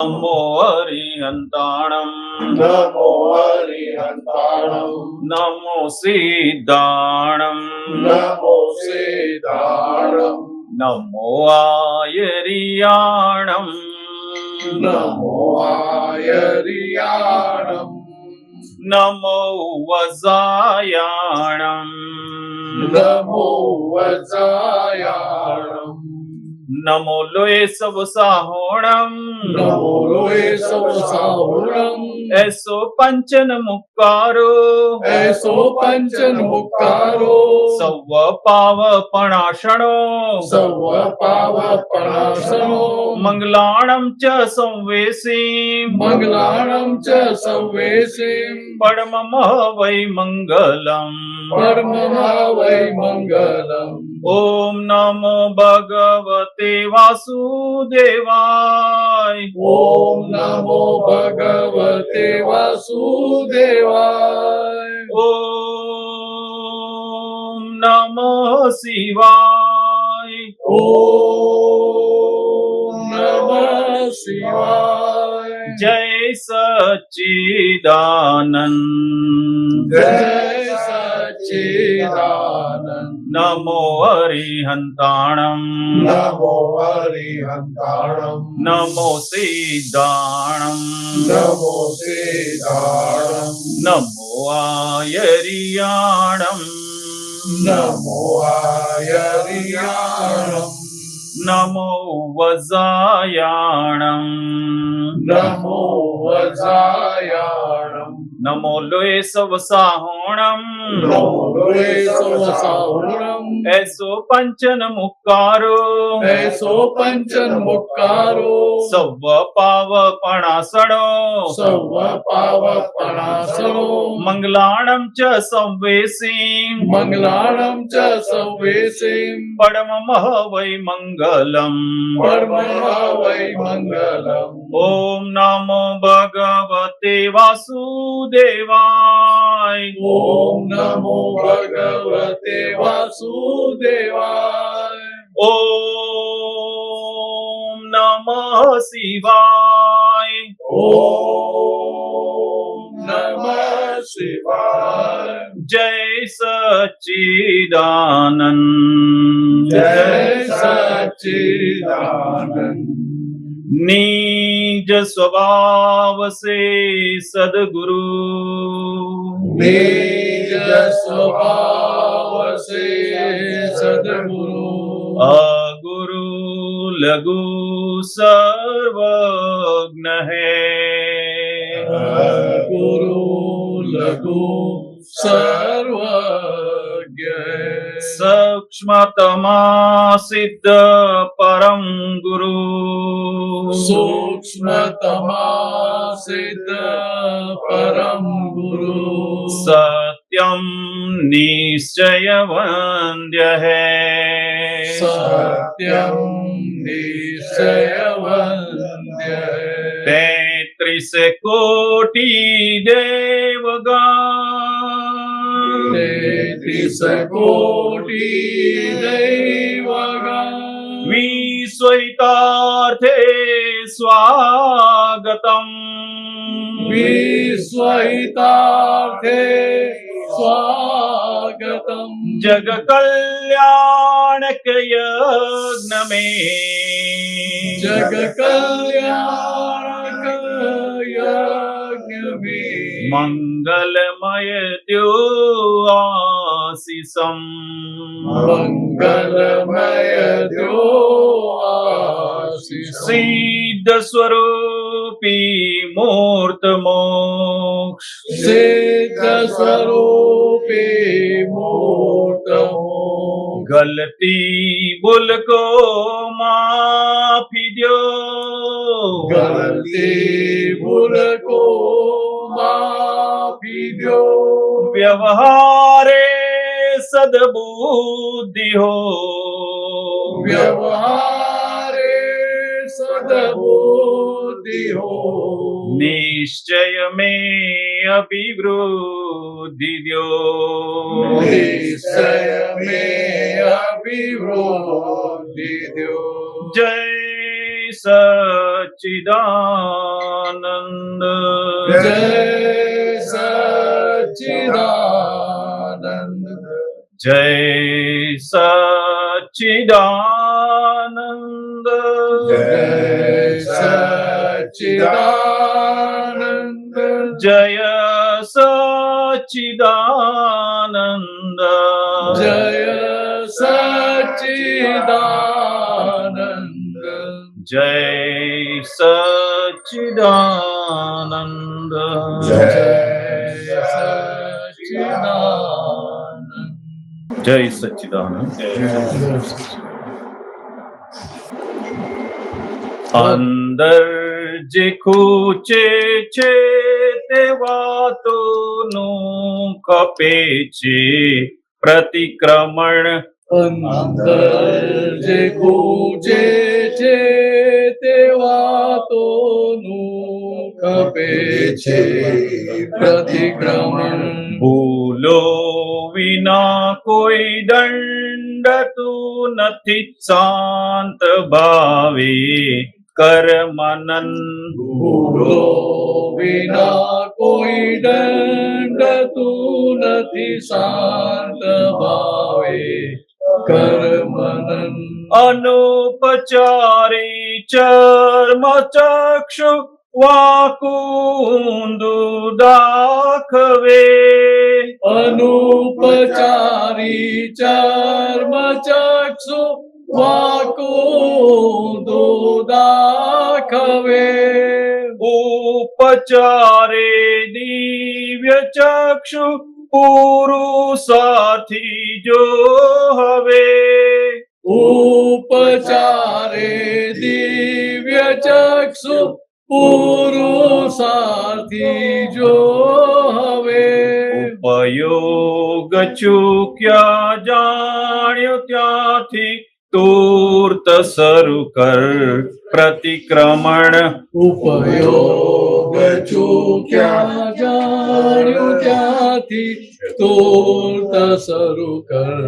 नमो हरिहंताणं नमो हरिहंताणं नमो सिद्धाणं नमो सिद्धाणं नमो आयर्याणं नमो आयर्याणं नमो वजायाणं नमो वजायाणं नमो लोये सवसाहोणं नमो लोये सवसाहुणं ऐसो पंचन मुक्कारो ऐसो पंचन मुक्कारो सव पावपणाशणो सर्व पावपणाशनो मंगलाणं च संवेशी मंगलाणं च संवेशीं परममः वै मंगलम् परमः वै मंगलम् ओम नमो भगवते वासुदेवाय ओम नमो भगवते वासुदेवाय ओम नमः शिवाय ओम नमः शिवाय जय सच्चिदानंद जय सच्चिदानंद नमो हरिहंताणं नमो हरिहंताणं नमो सिद्धाणं नमो सिद्धाणं नमो आयर्याणं नमो आयर्याणं नमो वजायाणं नमो वजायाणं नमो लोये सवसाहोणं नमो लोये सवसाहुणं ऐसो पंचन मुक्कारो ऐसो पंचन मुक्कारो सव पावपणासणो सर्व पावपणासनो मंगलाणं च संवेशी मंगलाणं च संवेशीं परममः वै मंगलम् परमः वै मंगलम् ओम नमो भगवते वासुदेवाय ओम नमो भगवते वासुदेवाय ओम नमः शिवाय ओम नमः शिवाय जय सच्चिदानंद जय सच्चिदानंद निज स्वभाव से सद्गुरु निज स्वभाव से सद्गुरु अगुरु लघु सर्वज्ञ है गुरु लघु सर्वज्ञ सूक्ष्मतमा सिद्ध परम गुरु सूक्ष्मतमा सिद्ध परम गुरु सत्यम निश्चय वन्द्य है सत्यम निश्चय वन्द्य 33 कोटि देवगण 33 कोटि दैवगण विश्वैतार्थे स्वागतम् विश्वहितार्थे स्वागतम् जग कल्याणक यज्ञ में जग कल्याणक यज्ञ में मंगलमय द्यो आशीषम् मंगलमय द्यो आशीष सिद्ध स्वरूपी मूर्त मोक्ष सिद्ध स्वरूपी मूर्तमो गलती भूल को माफी दो गलती भूल को माफी दो व्यवहारे सद्बुद्धि हो व्यवहारे सद्बुद्धि हो निश्चय में अभिवृद्धि दो निश्चय में अभिवृद्धि दो जय સચ્ચિદાનંદ. જય સચ્ચિદાનંદ. જય સચ્ચિદાનંદ. જય સચ્ચિદાનંદ. જય સચ્ચિદાનંદ. જય સચ્ચિદાનંદ. જય સચ્ચિદાનંદ. જય સચ્ચિદાનંદ. જય સચ્ચિદાનંદ. અંદર જે ખૂચે છે તે વાતોનું ખપે છે પ્રતિક્રમણ. અંદર જે ગૂંજે છે તે વાતોનું ખપે છે પ્રતિક્રમણ. ભૂલો વિના કોઈ દંડ તું નથી શાંત ભાવે કર મનન. ભૂલો વિના કોઈ દંડ તું નથી શાંત ભાવે કર મનન. અનુપચારી ચર્મ ચક્ષુ વાકુંદુ દાખવે. અનુપચારી ચર્મ ચક્ષુ વાકુંદુ દાખવે. ઉપચારે દિવ્ય ચક્ષુ પુરુષાર્થી જો હવે. ઉપચારે દિવ્ય ચક્ષુ પુરુષાર્થી જો હવે. ઉપયોગ ચૂક્યા જાણ્યો ત્યાંથી તુર્ત શરૂ કર પ્રતિક્રમણ. ઉપયોગ ચૂક્યા જાણ્યું ત્યાંથી તુર્ત શરૂ કર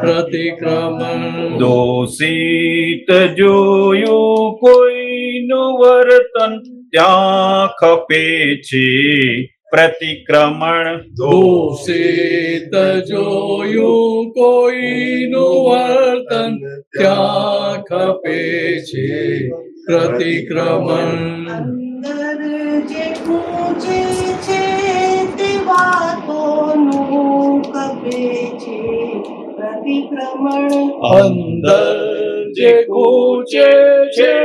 પ્રતિક્રમણ. દોષિત જોયું કોઈનું વર્તન ત્યાં ખપે છે પ્રતિક્રમણ. દોષિત જોયું કોઈનું વર્તન ત્યાં ખપે છે પ્રતિક્રમણ. અંદર જે પૂજે છે તે વાતોનું ખપે છે પ્રતિક્રમણ. અંદર જે ગૂંચે છે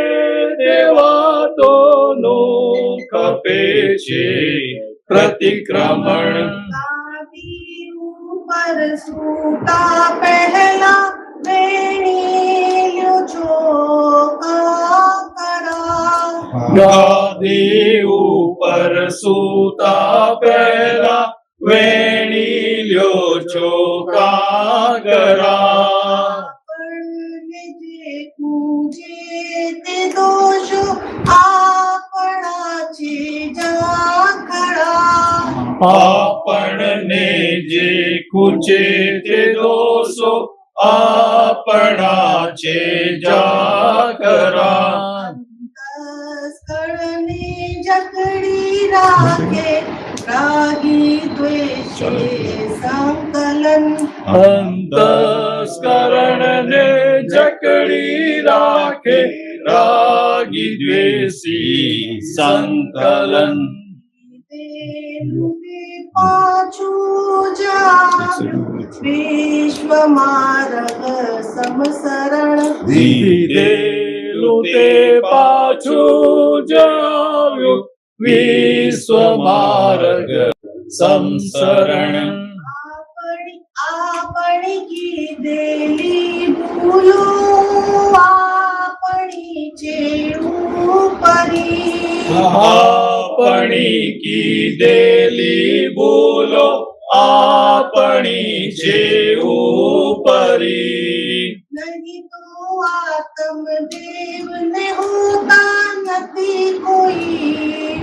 તે વાતોનું ખપે છે પ્રતિક્રમણ. ગાદી ઉપર સૂતા પહેલા વેણીલ્યો ચોકાકરા. ગાદી ઉપર સૂતા પહેલા વેણી લ્યો ચોકાગરા. આપણને જે પૂજે તે દોષો આપણા છે જાખડા. આપણને જે ખૂચે તે દોષો આપણા છે જાગરા. તસ્કરને જકડી રાખે રાગી દ્વેષે સંકલન. અંતસ્કરણને જકડી રાખે રાગી દ્વેષી સંકલન. પાછું જા વિશ્વ માર્ગ સમસરણ. દીધેલું તે પાછું જાવ્યું વિશ્વ માર્ગ સંસરણ. આપણી કીધેલી ભૂલો આપણી છે ઉપરી. આપણી કીધેલી ભૂલો આપણી છે ઉપરી. નહીં તો આત્મદેવ ને હોતા નથી કોઈ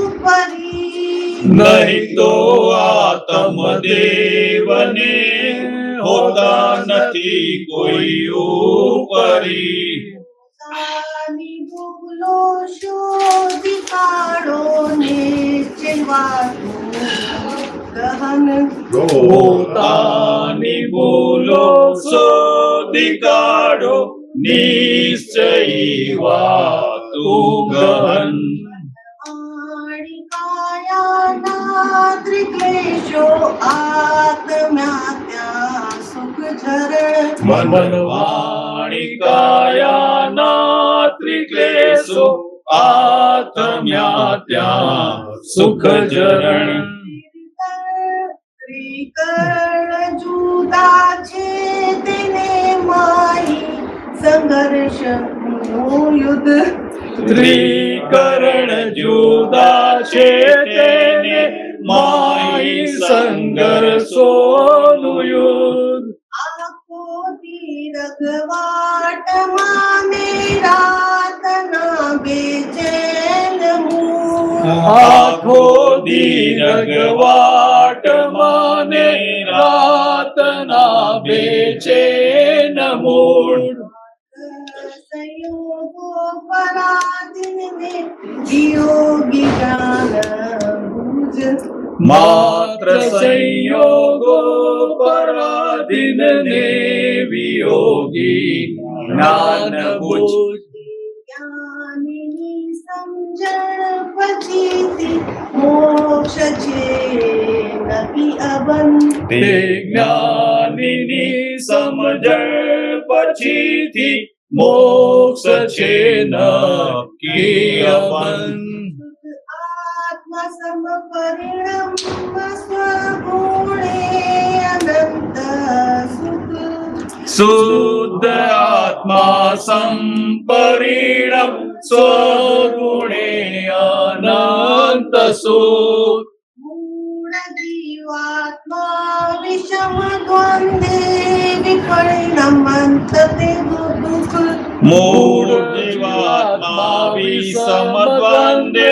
ઉપરી. નહીં તો આત્મદેવને હોતા નથી કોઈ ઉપરી. પોતાની વાતું ગહન પોતાની ભૂલો શોધી કાઢો નિશ્ચયી વાતું ગહન આણી કાયાના ત્રિક્લેશો આત્મ્યા ત્યાં સુખ ઝરણ મન વાણી કાયાના ત્રિક્લેશો આત્મ્યા ત્યાં સુખ જરણ ત્રિકરણ જુદા છે તેને માઈ સંઘર્ષ નું યુદ્ધ ત્રિકરણ જુદા છે તેને માઈ સંઘર્ષોનું યુદ્ધ આખો દીર્ઘવાટમાં ને રાતના બેચેન મૂળ આખો દીર્ઘવાટમાં ને રાતના બેચેન મૂળ સંયોગો પરાધીન ને વિયોગી જ્ઞાન ભુજ માત્ર સંયોગો પરાધીન ને વિયોગી જ્ઞાન બુજ જ્ઞાનીની સમજણ પછીથી મોક્ષ છે નકી અબંધ તે જ્ઞાનીની સમજણ પછીથી મોક્ષ છે નક્કી અબંધ આત્મા સમપરિણમ સ્વગુણે અનંત સુખ શુદ્ધ આત્મા સંપરિણમ સ્વગુણે અનંત સુખ મૂળ જીવાત્મા વિષમ દ્વંદ્વે વિપરિણમંત તે દુઃખ મૂળ જીવાત્મા વિષમ દ્વંદ્વે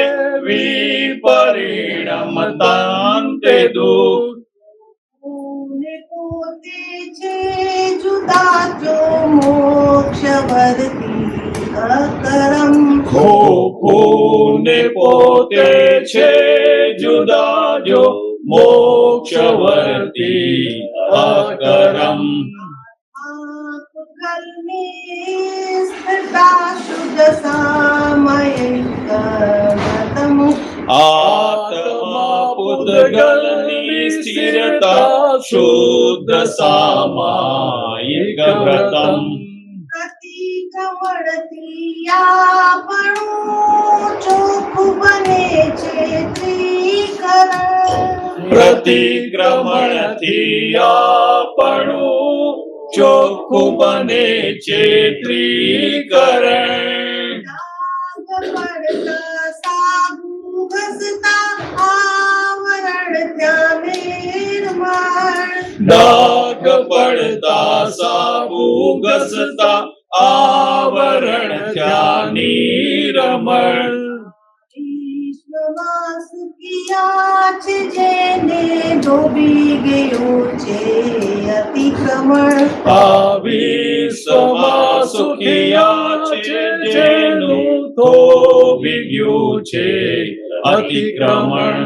વિપરિણમતાંતે દુઃખ પૂને પોતે છે જુદા જો મોક્ષ વર્તી અકરમ ખોખુને પોતે છે જુદા જો મોક્ષ વર્તી અકરમ પૂતગલની સ્થિરતા શુદ્ધ સામયિક ગતમ આત્મા પૂતગલની સ્થિરતા શુદ્ધ સામાયિક વ્રતમ પ્રતિક્રમણથી આપણું ચોખ્ખું બને છે ત્રિકરણ પ્રતિક્રમણથી આપણું ચોખ્ખું બને છે ત્રિકરણ ડાઘ પડતા સાબુ ઘસતા આવરણ ત્યાં નિર્મળ ડાઘ પડતા સાબુ ઘસતા આવરણ ત્યાં નિરમળ વિશ્વવાસ કિયા છે જેને ડૂબી ગયું છે અતિક્રમણ આ વિશ્વમાં સુખિયા છે જેનું થોભી ગયું છે અતિક્રમણ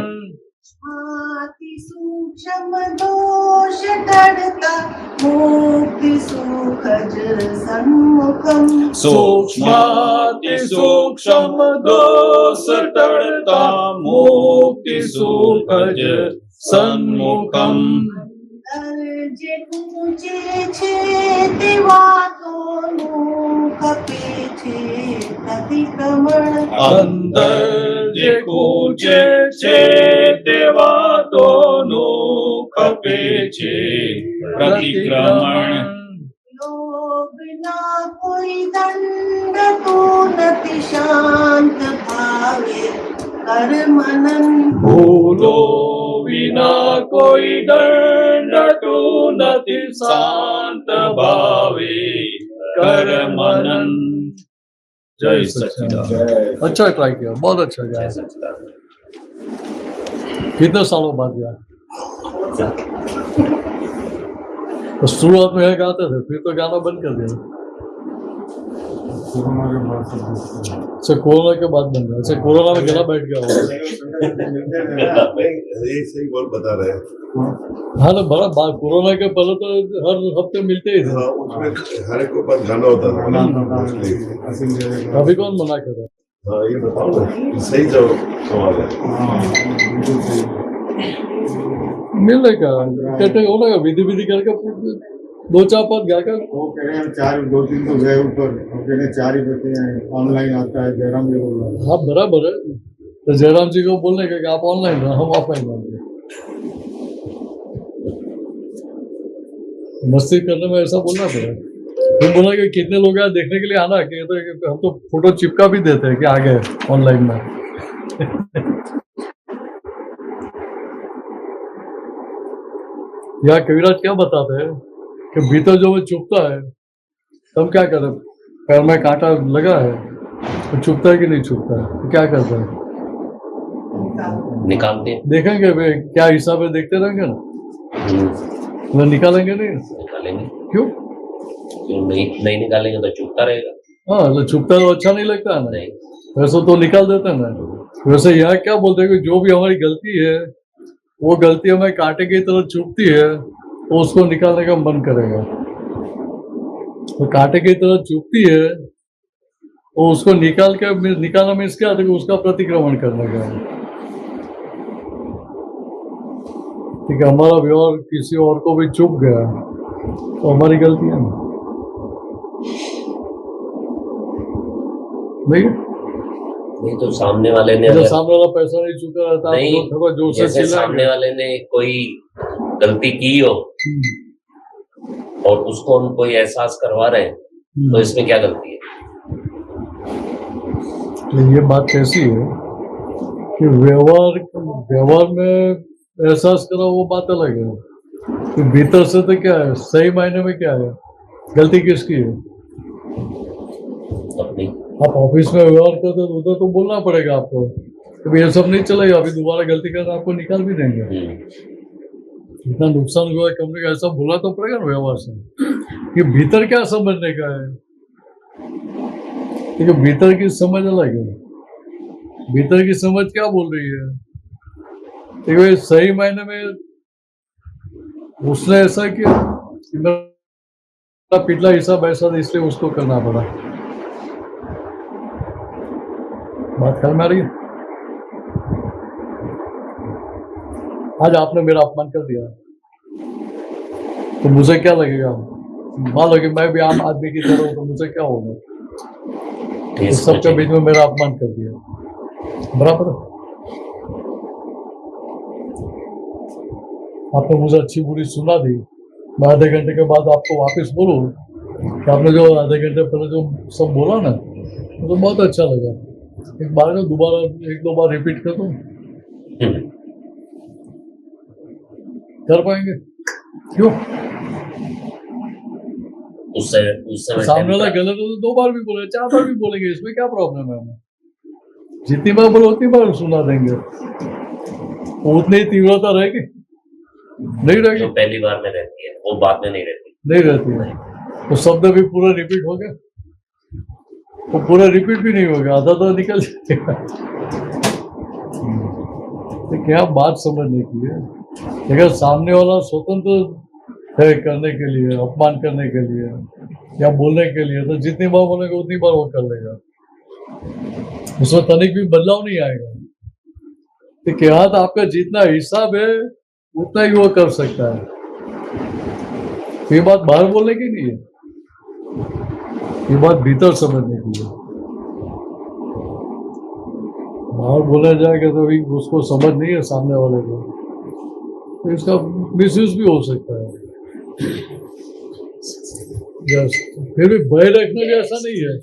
અતિ સૂક્ષ્મ દોષ ટળતા મુક્તિ સુખ જ સન્મુખમ સૂક્ષ્માતિ સૂક્ષ્મ દોષ ટળતા મુક્તિ સુખ જ સન્મુખમ જે પૂજે છે તે વાતોનું ખપે છે પ્રતિક્રમણ અંદર જે કૂચે છે તે વાતોનું ખપે છે પ્રતિક્રમણ લોભના કોઈ દંડ તો નથી શાંત ભાવે કર મનન ભૂલો વિના કોઈ દંડતું નથી શાંત ભાવે કર મનન जय सच्चिदानंद। अच्छा ट्राई किया, बहुत अच्छा गाया। कितने सालों बाद गाया? तो शुरुआत में गाते थे, फिर तो गाना बंद कर दिया। कोरोना के बाद सब कुछ हुआ। अच्छा कोरोना के बाद बन गया। अच्छा कोरोना में गला बैठ गया होगा। ये सही बोल बता रहे हैं। हाँ ना बड़ा बात कोरोना के पहले तो हर हफ्ते मिलते ही थे। हाँ, उसमें हर एक के पास गाना होता था मोस्टली। अभी कौन मना कर रहा है? हाँ, ये बताओ ना, सही सवाल है। मिलेगा कहते हो ना विधि विधि करके 2-4 गा कर। वो कह रहे हैं 4-2-3 तो गए ऊपर, वो कह रहे हैं 4 ही बचे हैं, ऑनलाइन आता है, जयराम जी बोल रहा है। हाँ बराबर है। तो जयराम जी को बोलने का कि आप ऑनलाइन रहो, हम ऑफलाइन रहेंगे। मस्ती करने में ऐसा बोलना पड़ा। तुम बोला कि कितने लोग यहाँ देखने के लिए आना, कि तो हम तो फोटो चिपका भी देते हैं कि आ गए ऑनलाइन में। यहाँ कविराज क्या बताते हैं कि भीतर जो वो चुभता है तब क्या करें, पैर में कांटा लगा है तो चुभता है कि नहीं चुभता है, तो क्या करते हैं? निकालते हैं। देखेंगे वे क्या हिसाब है, देखते रहेंगे ना, तो निकालेंगे नहीं। निकालेंगे क्यों? क्यों नहीं निकालेंगे तो चुपता रहेगा। हाँ तो चुभता तो अच्छा नहीं लगता है ना, नहीं वैसे तो निकाल देते हैं ना। वैसे यहाँ क्या बोलते हैं कि जो भी हमारी गलती है वो गलती हमें कांटे की तरह चुभती है तो उसको निकालने का मन करेगा। तो कांटे की तरह चुभती है तो उसको निकालना मीन्स क्या था कि उसका प्रतिक्रमण करने का। ठीक है, हमारा व्यवहार किसी और को भी चुभ गया तो हमारी गलती है ना, नहीं? नहीं तो सामने वाले ने जब अगर सामने वाला पैसा नहीं चुका रहता नहीं, आप थोड़ा जोर से जैसे चिल्लाएंगे। सामने वाले ने कोई गलती की हो और उसको हम कोई एहसास करवा रहे हैं तो इसमें क्या गलती है? तो ये बात कैसी है कि व्यवहार में एहसास करा वो बात अलग है, तो भीतर से तो क्या है, सही मायने में क्या है, गलती किसकी है? अपनी। आप ऑफिस में व्यवहार करते तो उधर तो बोलना पड़ेगा आपको, तो ये सब नहीं चलेगा, अभी दोबारा गलती करना आपको निकाल भी देंगे। इतना नुकसान हुआ है कंपनी का, ऐसा बोला तो पड़ेगा ना व्यवहार से कि भीतर क्या समझने का है। क्योंकि भीतर की समझ अलग है, भीतर की समझ क्या बोल रही है। देखो सही मायने में उसने ऐसा किया कि मेरा पिछला हिसाब ऐसा था इसलिए उसको करना पड़ा। बात कर में आ रही है? आज आपने मेरा अपमान कर दिया तो मुझे क्या लगेगा? मान लो कि मैं भी आम आदमी की तरह हूं तो मुझे क्या होगा? तो सबके बीच में मेरा अपमान कर दिया, बराबर। आपने मुझे अच्छी बुरी सुना दी, मैं आधे घंटे के बाद आपको वापस बोलूं कि आपने जो आधे घंटे पहले जो सब बोला ना तो बहुत अच्छा लगा, एक बार को दोबारा 1-2 बार रिपीट कर दो, कर पाएंगे? क्यों? उससे सामने वाला गलत हो तो 2 बार भी बोले, 4 बार भी बोलेंगे, इसमें क्या प्रॉब्लम है? हमें जितनी बार बोलो उतनी बार सुना देंगे, उतनी ही तीव्रता रहेगी नहीं रहेगी? जो पहली बार में रहती है वो बाद में नहीं रहती है। तो शब्द भी पूरा रिपीट हो गया, वो पूरा रिपीट भी नहीं होगा, आधा तो निकल जाएगा। तो क्या बात समझने की है, अगर सामने वाला स्वतंत्र है करने के लिए, अपमान करने के लिए या बोलने के लिए, तो जितनी बार बोलेगा उतनी बार वो कर लेगा, उसमें तनिक भी बदलाव नहीं आएगा। तो क्या आपका जितना हिसाब है उतना ही वो कर सकता है। ये बात बाहर बोलने की नहीं है, ये बात भीतर समझने की है। बाहर बोला जाएगा तो भी उसको समझ नहीं है सामने वाले को, तो इसका मिसयूज भी हो सकता है। फिर भी भय रखने जैसा नहीं है,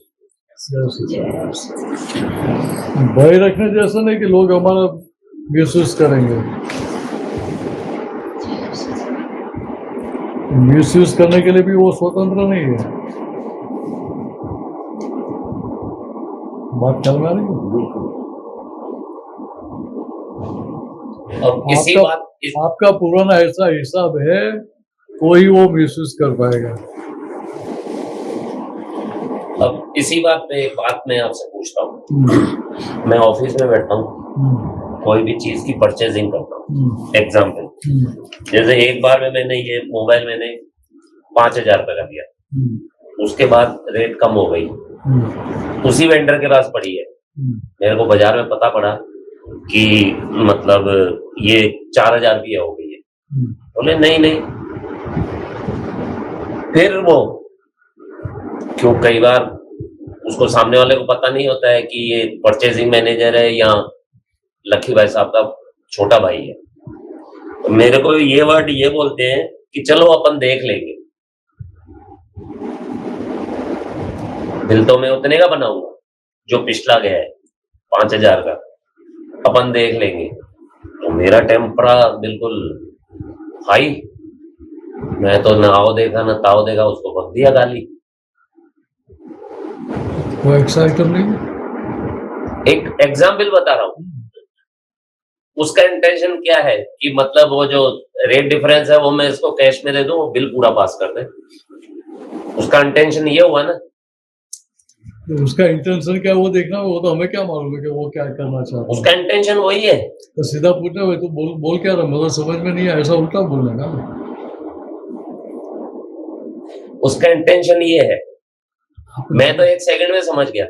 भय रखने जैसा नहीं कि लोग हमारा मिसयूज करेंगे। मिसयूज करने के लिए भी वो स्वतंत्र नहीं है। बात चल रही है? आपका पुराना ऐसा हिसाब है तो ही वो मिसयूज कर पाएगा। अब इसी बात पे एक बात मैं आपसे पूछता हूँ। हम्म, मैं ऑफिस में बैठता हूँ, हम्म, कोई भी चीज की परचेजिंग करता हूँ। हम्म, एग्जाम्पल, हम्म, जैसे एक बार में मैंने ये मोबाइल मैंने 5,000 रुपए का दिया, हम्म, उसके बाद रेट कम हो गई, हम्म, उसी वेंडर के पास पड़ी है, हम्म, मेरे को बाजार में पता पड़ा कि मतलब ये 4,000 की हो गई है। हम्म, बोले नहीं नहीं, फिर वो क्यों, कई बार उसको सामने वाले को पता नहीं होता है कि ये परचेजिंग मैनेजर है या लक्की भाई साहब का छोटा भाई है। तो मेरे को ये वर्ड ये बोलते हैं कि चलो अपन देख लेंगे, बिल तो मैं उतने का बनाऊंगा जो पिछला गया है 5,000 का, अपन देख लेंगे। तो मेरा टेम्परा बिल्कुल हाई, मैं तो ना आओ देखा ना ताओ देखा, उसको बक दिया गाली। कोई एक्स्ट्रा आइटम नहीं है? एक एग्जाम्पल बता रहा हूँ, उसका इंटेंशन क्या है कि मतलब वो जो रेट डिफरेंस है वो मैं इसको कैश में दे दूं, वो बिल पूरा पास कर दे। उसका इंटेंशन ये हुआ ना। तो उसका इंटेंशन क्या है वो देखना, वो तो हमें क्या मालूम है कि वो क्या करना चाहता उसका है। इंटेंशन वही है। तो सीधा पूछना भाई, तू बोल क्या रहा, मुझे समझ में नहीं आया, ऐसा उल्टा बोलने का। उसका इंटेंशन ये है, मैं तो एक सेकंड में समझ गया।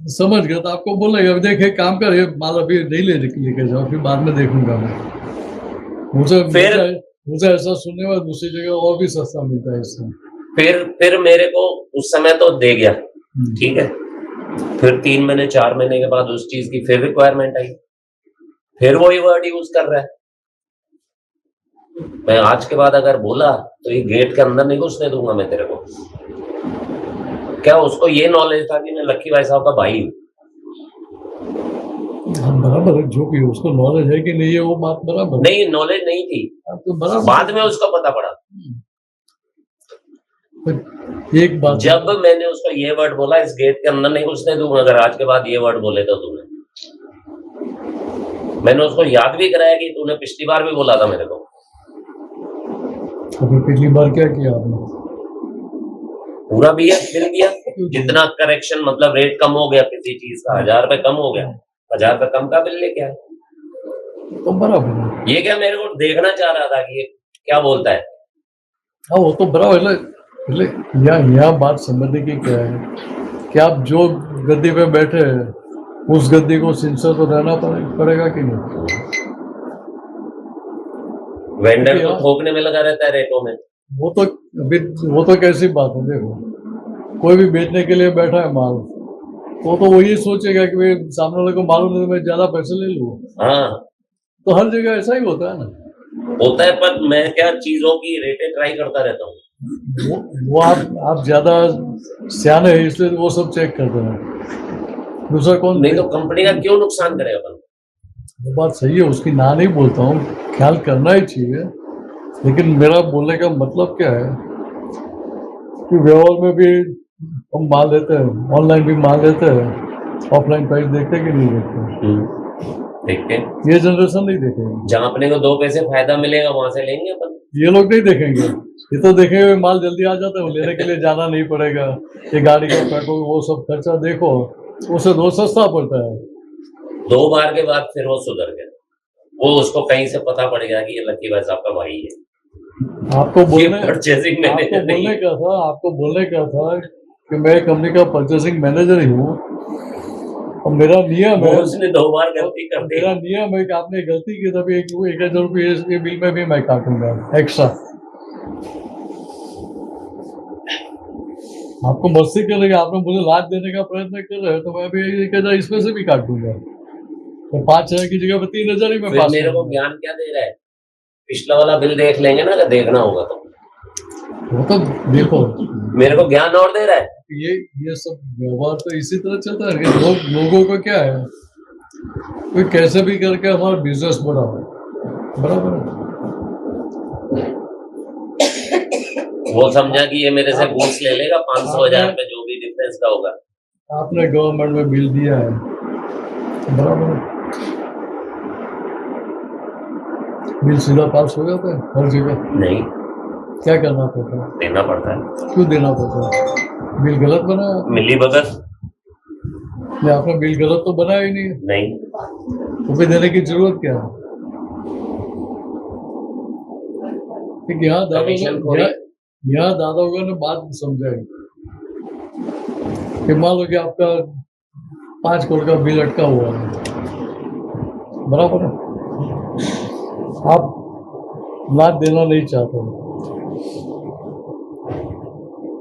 समझ गया तो आपको बोलेगा, अभी देखे काम कर, ये माल अभी नहीं लेके जाओ, फिर बाद में देखूंगा मैं। मुझे ऐसा सुनने में दूसरी जगह और भी सस्ता मिलता है इससे। फिर मेरे को उस समय तो दे गया, ठीक है। फिर 3 महीने 4 महीने के बाद उस चीज की फिर रिक्वायरमेंट आई, फिर वही वर्ड यूज कर रहा है। मैं आज के बाद अगर बोला तो ये गेट के अंदर नहीं घुसने दूंगा मैं तेरे को। क्या उसको ये नॉलेज था कि मैं लक्की भाई साहब का भाई हूँ? हाँ, बराबर है, जो भी हो, उसको नॉलेज है कि नहीं है वो बात बराबर है। नहीं, नॉलेज नहीं थी, आपको बराबर बाद में उसको पता पड़ा। एक बात जब मैंने उसको ये वर्ड बोला, इस गेट के अंदर नहीं घुसने दूंगा अगर आज के बाद ये वर्ड बोले तो तूने। मैंने उसको याद भी कराया कि तूने पिछली बार भी बोला था मेरे को। अभी पिछली बार क्या किया आपने? पूरा बिल किया, जितना करेक्शन मतलब रेट कम हो गया किसी चीज का, 1,000 रुपए कम हो गया, 1,000 रुपए कम का बिल लेके आया। तो बराबर है। ये क्या मेरे को देखना चाह रहा था कि ये क्या बोलता है। हाँ वो तो बराबर है। यहाँ बात समझने की क्या है कि आप जो गद्दी पे बैठे हैं उस गद्दी को सिंसियर तो रहना पड़ेगा कि नहीं। वेंडर तो थोकने में लगा रहता है रेटों में। वो तो कैसी बात है, देखो कोई भी बेचने के लिए बैठा है माल, तो वही सोचेगा कि भाई सामने वाले को मालूम है मैं ज्यादा पैसे ले लूँ। हाँ, तो हर जगह ऐसा ही होता है ना। होता है, पर मैं क्या चीजों की रेटें ट्राई करता रहता हूँ। वो आप ज्यादा सियाने हैं इसलिए वो सब चेक करते हैं। दूसरा कौन? नहीं तो कंपनी का क्यों नुकसान करे अपन? वो बात सही है, उसकी ना नहीं बोलता हूँ, ख्याल करना ही चाहिए। लेकिन मेरा बोलने का मतलब क्या है कि व्यवहार में भी हम माल लेते हैं, ऑनलाइन भी माल लेते हैं, ऑफलाइन प्राइस देखते कि नहीं देखते? देखते हैं। ये जनरेशन नहीं देखेंगे। जहाँ अपने को 2 पैसे फायदा मिलेगा वहां से लेंगे अपन। ये लोग नहीं देखेंगे, ये तो देखेंगे माल जल्दी आ जाता है, लेने के लिए जाना नहीं पड़ेगा, ये गाड़ी का पेट्रोल वो सब खर्चा देखो, उसे दो सस्ता पड़ता है। 2 बार के बाद फिर वो सुधर गया, वो उसको कहीं से पता पड़ेगा कि ये लक्की भाई साहब का भाई है। आपको बोलने का था कि मैं कंपनी का परचेसिंग मैनेजर ही हूँ, और मेरा नियम है, उसने 2 बार गलती कर दी। मेरा नियम है कि आपने गलती की तभी 1,000 रुपये इसके बिल में भी मैं काटूंगा एक्स्ट्रा। आपको मस्ती करने का, आपने मुझे लाभ देने का प्रयत्न कर रहे हैं, तो मैं भी 1,000 इसमें से भी काट दूंगा, तो 5,000 की जगह पर 3,000 ही मैं पास। मेरे को ज्ञान क्या दे रहा है? पिछला वाला बिल देख लेंगे ना, अगर देखना होगा तो। वो तो देखो, मेरे को ज्ञान और दे रहा है। ये सब व्यवहार तो इसी तरह चलता है कि लोगों को क्या है, कोई कैसे भी करके हमारा बिजनेस बढ़ाओ, बराबर है। वो समझा कि ये मेरे से घूस ले लेगा 500,000 में, जो भी डिफरेंस का होगा। आपने गवर्नमेंट में बिल दिया है, बराबर है, बिल सीधा पास हो जाता है हर जगह? नहीं, क्या करना पड़ता है? देना पड़ता है। क्यों देना पड़ता है? बिल गलत बनाया, मिली भगत ये आपने बिल गलत तो बनाया ही नहीं है, नहीं, तो फिर देने की जरूरत क्या है? ठीक, कमीशन खोरी। यहाँ दादाओं ने बात समझाई कि मान लो कि आपका 5 करोड़ का बिल अटका हुआ है, बराबर है, आप लाभ देना नहीं चाहते,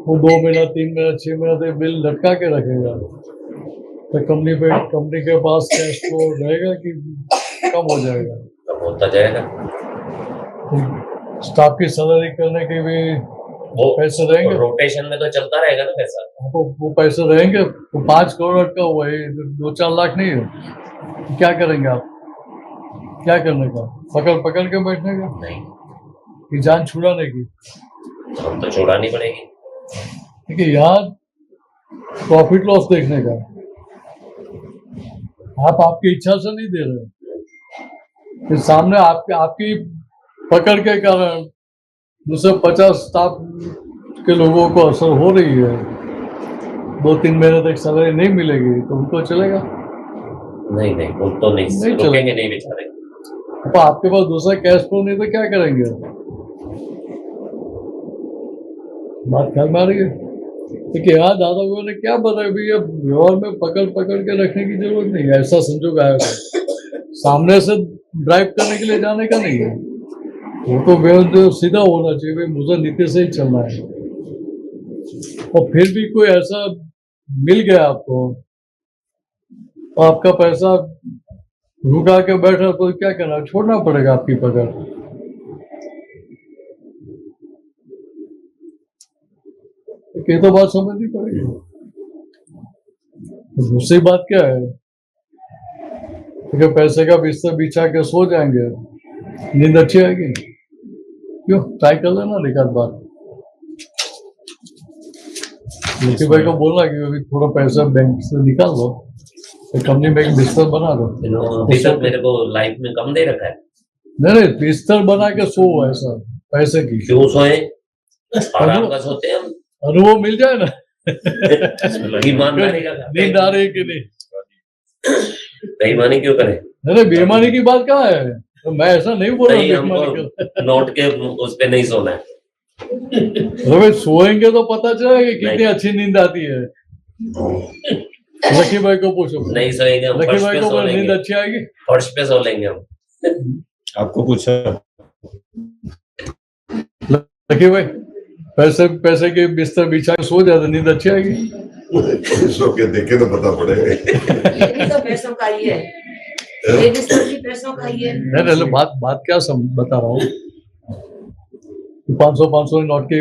वो 2 महीना 3 महीना 6 महीना तक बिल लटका के रखेगा, तो कंपनी के पास कैश फ्लो रहेगा कि कम हो जाएगा? तब होता जाएगा। स्टाफ की सैलरी करने के भी वो पैसे रहेंगे, रोटेशन में तो चलता रहेगा ना पैसा। तो वो पैसे रहेंगे, तो 5 करोड़ अटका हुआ है, 2-4 लाख नहीं है, तो क्या करेंगे आप? क्या करने का? पकड़ के बैठने का नहीं, कि जान छुड़ाने की? हम तो छुड़ानी पड़ेगी। देखिए, यहाँ प्रॉफिट लॉस देखने का, आप आपकी इच्छा से नहीं दे रहे, कि सामने आपकी पकड़ के कारण दूसरे 50 स्टाफ के लोगों को असर हो रही है, 2-3 महीने तक सैलरी नहीं मिलेगी, तो उनको चलेगा? नहीं नहीं, वो तो नहीं चलेगा। रुकेंगे नहीं बेचारे। तो आपके पास दूसरा कैश फ्लो नहीं तो क्या करेंगे? बात ख्याल में आ रही है? देखिए, यहाँ दादाओं ने क्या बताया, भैया व्यवहार में पकड़ के रखने की जरूरत नहीं है, ऐसा संजोग आया सामने से ड्राइव करने के लिए जाने का नहीं है, वो तो व्यवहार सीधा होना चाहिए, भाई मुझे नीति से ही चलना है। और फिर भी कोई ऐसा मिल गया आपको, तो आपका पैसा रुका के बैठा, तो क्या करना? छोड़ना पड़ेगा आपकी पकड़। ये तो बात समझनी पड़ेगी। दूसरी बात क्या है कि पैसे का बिस्तर बिछा के सो जाएंगे, नींद अच्छी आएगी? क्यों, ट्राई कर लेना एक आध बार। लकी भाई को बोलना कि अभी थोड़ा पैसा बैंक से निकाल लो, तो कंपनी में एक बिस्तर बना दो। अभी तक मेरे को लाइफ में कम दे रखा है। नहीं, बिस्तर बना के सो, ऐसा पैसे की क्यों सोए, आराम का सोते हैं हम। अनुभव मिल जाए ना। ईमानदारी का नींद आ रही है कि नहीं? बेईमानी क्यों करें? नहीं, बेईमानी की बात कहाँ है, तो मैं ऐसा नहीं बोल नहीं, रहा हमको नोट के उस पे नहीं सोना है। अरे सोएंगे तो पता चलेगा कि कितनी अच्छी नींद आती है। लकी भाई को पूछो। नहीं सोएंगे हम, लकी फर्श भाई पे को सो नींद लेंगे, अच्छी आएगी? फर्श पे सो लेंगे हम। आपको पूछा लकी भाई, पैसे के बिस्तर बिछा के सो जाते, नींद अच्छी आएगी? सो के देखे तो पता पड़ेगा। ये भी तो पैसों का ही है, ये भी सब पैसों का ही है। नहीं, बात क्या बता रहा हूँ, 500 नोट के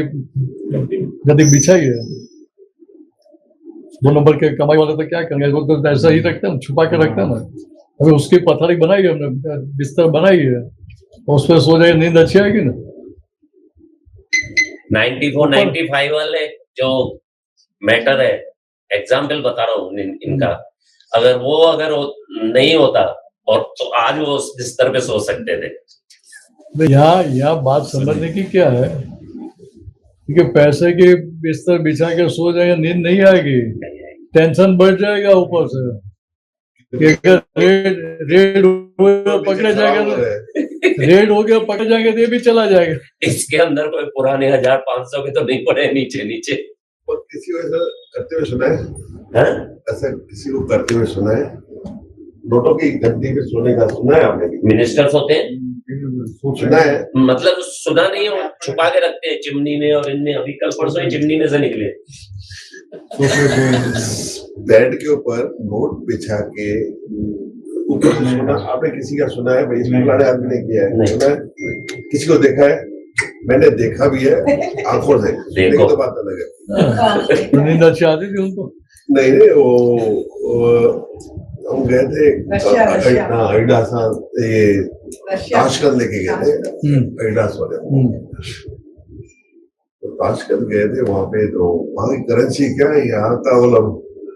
यदि बिछाई है, 2 नंबर के कमाई वाले तो क्या करेंगे, वो तो ऐसा ही रखते हैं, छुपा के रखते हैं ना। अभी उसकी पथारी बनाई है हमने, बिस्तर बनाई है, उस पर सो जाए, नींद अच्छी आएगी ना? 94, 95 वाले जो मैटर है, एग्जाम्पल बता रहा हूँ इनका, अगर नहीं होता और तो आज वो उस बिस्तर पे सो सकते थे। यहाँ बात समझने की क्या है कि पैसे के बिस्तर बिछा के सो जाएगा, नींद नहीं आएगी, टेंशन बढ़ जाएगा ऊपर से कि अगर रेड पकड़े जाएगा, रेड हो गया पकड़ जाएंगे तो ये भी चला जाएगा। इसके अंदर कोई पुराने 1500 के तो नहीं पड़े नीचे। और किसी को ऐसा करते हुए सुना है? ऐसा किसी को करते हुए सुना है? नोटों की गद्दी पे सोने का सुना है आपने? मिनिस्टर्स होते हैं, सुना है? मतलब सुना नहीं है, छुपा के रखते हैं चिमनी में, और इनने अभी कल परसों ही चिमनी में से निकले। बेड के ऊपर नोट बिछा के ऊपर सुना आपने? किसी का सुना है? भाई इसमें बड़े आदमी ने किया है, सुना है? किसी को देखा है? मैंने देखा भी है आंखों से, देखो तो बात अलग है। नींद अच्छी आती थी उनको? नहीं, हम गए थे अईडासा, ये ताशकंद लेके गए थे, अईडास वाले तो ताशकंद गए थे। वहां पे तो वहां की करेंसी क्या है, यहाँ का मतलब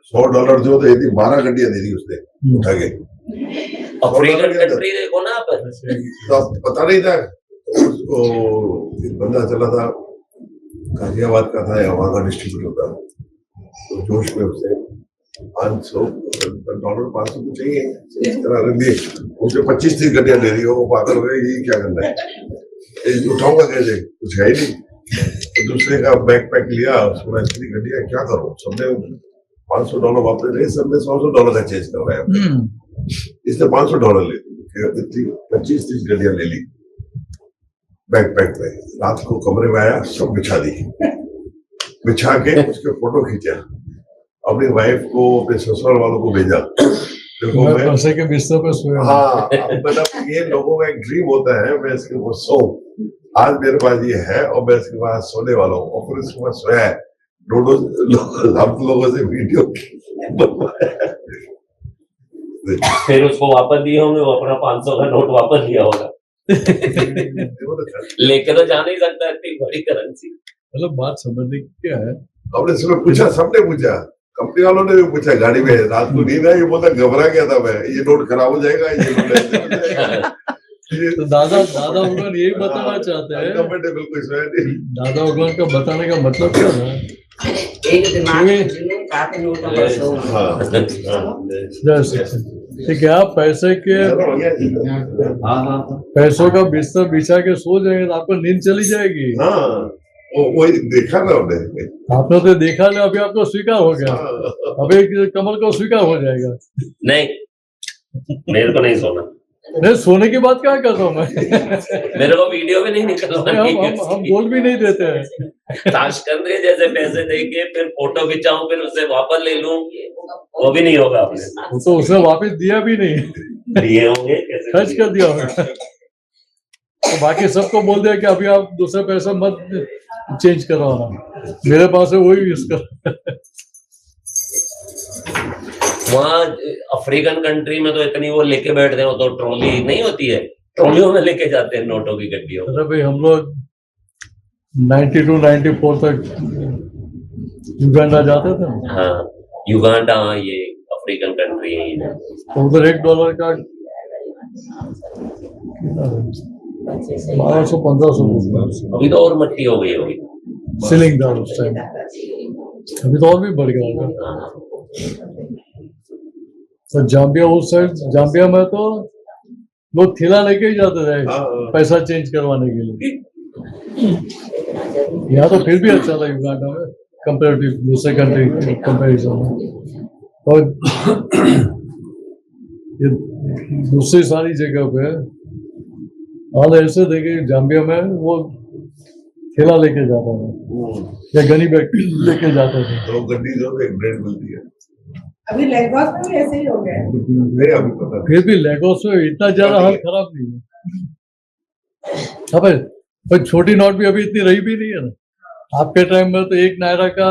$100 जो दे दी, 12 घंटियां दे दी उसने उठा के। अफ्रीकन कंट्री देखो ना आप, तो पता नहीं था उसको, एक बंदा चला था गाजियाबाद का था या वहां का डिस्ट्रीब्यूटर था, तो जोश में उसे $500 500 तो चाहिए इस तरह रख दिए। उसे 25-30 गड्डियां ले रही हो, वो पागल हो गए, ये क्या करना है, ये उठाऊंगा कैसे, कुछ है ही नहीं। तो दूसरे का बैग पैक लिया, उसमें इतनी गड्डियां क्या करो, सबने $500 वापस नहीं, सबने $100 का चेंज करवाया। इसने $500 ले ली, 25-30 गड्डियां ले ली बैग पैक में। रात को कमरे में आया, सब बिछा दी, बिछा के उसके फोटो खींचा, अपनी वाइफ को, अपने ससुराल वालों को भेजा, देखो मैं पैसे के बिस्तर पे सोया। हाँ, मतलब ये लोगों का एक ड्रीम होता है, मैं इसके ऊपर सो, आज मेरे पास ये है और मैं इसके पास सोने वाला हूँ, और फिर इसके पास सोया है। हम लोगों से वीडियो फिर उसको वापस दिए होंगे, वो अपना 500 का नोट वापस लिया होगा। लेके तो जा नहीं सकता इतनी बड़ी करेंसी। मतलब बात समझने की क्या है, हमने सुबह पूछा, सबने पूछा, कंपनी वालों ने भी पूछा, गाड़ी में रात को नींद आई, ये बोलता घबरा गया था मैं, ये नोट खराब हो जाएगा, ये नोट ऐसे हो जाएगा। तो दादा उगन यही बताना चाहते हैं, बिल्कुल सोया नहीं। दादा उगन का बताने का मतलब क्या है, एक दिमाग में जुनून काफी नोटों पर सो। ठीक है, आप पैसों का बिस्तर बिछा के सो जाएंगे तो आपको नींद चली जाएगी। हाँ, वही देखा ना हमने, आपने तो देखा ना, अभी आपको स्वीकार हो गया, अभी कमल को स्वीकार हो जाएगा। नहीं, मेरे को नहीं सोना, नहीं सोने की बात क्या करता हूँ मैं। मेरे को वीडियो भी नहीं निकलना। हम बोल भी नहीं देते हैं। ताशकंद के जैसे पैसे देके फिर फोटो खिंचाऊं, फिर उसे वापस ले लूं, वो भी नहीं होगा आपने। तो उसने वापस दिया भी नहीं, दिए होंगे, खर्च कर दिया होगा। तो बाकी सबको बोल दिया कि अभी आप दूसरे पैसे मत चेंज करवाना, मेरे पास है वही यूज कर। वहाँ अफ्रीकन कंट्री में तो इतनी वो लेके बैठते हैं, वो तो ट्रॉली नहीं होती है, ट्रॉलियों में लेके जाते हैं नोटों की गड्डियों। अरे भाई हम लोग 92-94 तक युगांडा जाते थे। हाँ, युगांडा, हाँ, ये अफ्रीकन कंट्री है ये। तो उधर $1 का 1200-1500 अभी तो और मट्टी हो गई होगी, सीलिंग था उस टाइम, अभी तो और भी बढ़ गया होगा। तो जाम्बिया, उस साइड जाम्बिया में तो लोग थैला लेके ही जाते थे पैसा चेंज करवाने के लिए। यहाँ तो फिर भी अच्छा था युगांडा में कंपेरेटिव दूसरे कंट्री कंपेरिजन में। और ये दूसरी सारी जगह पे हाल ऐसे देखे, जाम्बिया में वो थैला लेके जाता था या गनी बैग लेके जाते थे। दो गड्डी जो एक ब्रेड मिलती है। अभी लेगोस में भी ऐसे ही हो गया। नहीं, अभी पता नहीं। फिर भी लेगोस में इतना ज्यादा हाल खराब नहीं है। अब पर छोटी नोट भी अभी इतनी रही भी नहीं है ना। आपके टाइम में तो एक नायरा का,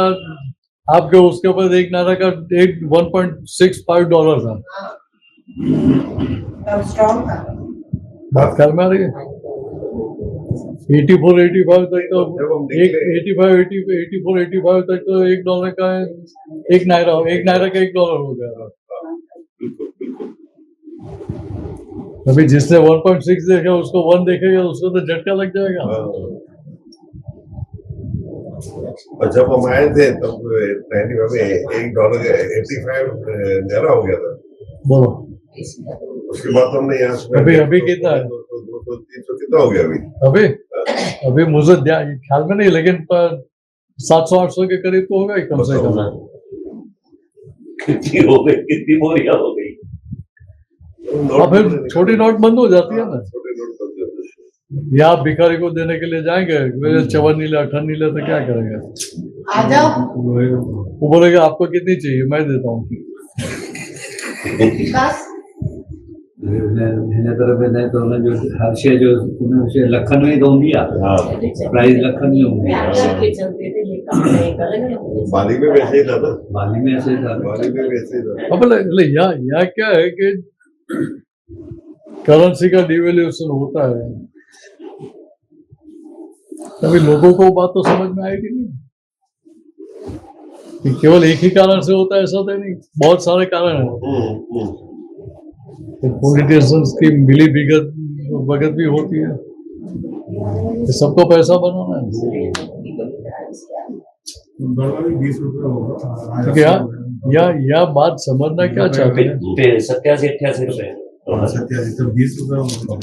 आपके उसके ऊपर एक नायरा का $1.65 था। तब स्ट्रॉन्ग था। बात ख्याल में आ रही है? 84-85 तक तो एक 84-85 तक तो $1 का एक नायरा का $1 हो गया था। अभी जिसने 1.6 देखा उसको 1 देखेगा, उसको तो झटका लग जाएगा। और जब हम आए थे तब 95 में $1 का 85 नायरा हो गया था। बोलो उसके बाद हमने यहाँ से अभी कितना है? 200-300 कितना हो गया अभी मुझे ख्याल में नहीं, लेकिन 700-800 के करीब तो होगा ही कम से कम। कितनी हो गई, कितनी बोरियां हो गई। और फिर छोटी नोट बंद हो जाती है ना। छोटे नोट बंद हो जाते हैं। या आप भिखारी को देने के लिए जाएंगे, 54 नीले 18 नीले तो क्या करेंगे? आ जाओ। वो बोलेगा आपको कितनी चाहिए, मैं देता हूँ। बस हिन तरफ में तो हुन जो हर शइ जो उन शइ लखनि में तो हूंदी आहे, प्राइस लखनि में हूंदी आहे। बाली में वैसे ही था ना, बाली में ऐसे था। बाली में वैसे ही था। अब यहाँ क्या है कि करेंसी का डिवेल्यूशन होता है, तभी लोगों को बात तो समझ में आएगी नहीं कि केवल एक ही कारण से होता है, ऐसा तो नहीं, बहुत सारे कारण हैं। पॉलिटिशियंस की मिली भगत भी होती है, सबको पैसा बनाना है। बड़ा भी 20 रुपये होगा। तो या बात समझना क्या चाहते हैं? 87-88 रुपए। 87 तो 20 रुपये होगा।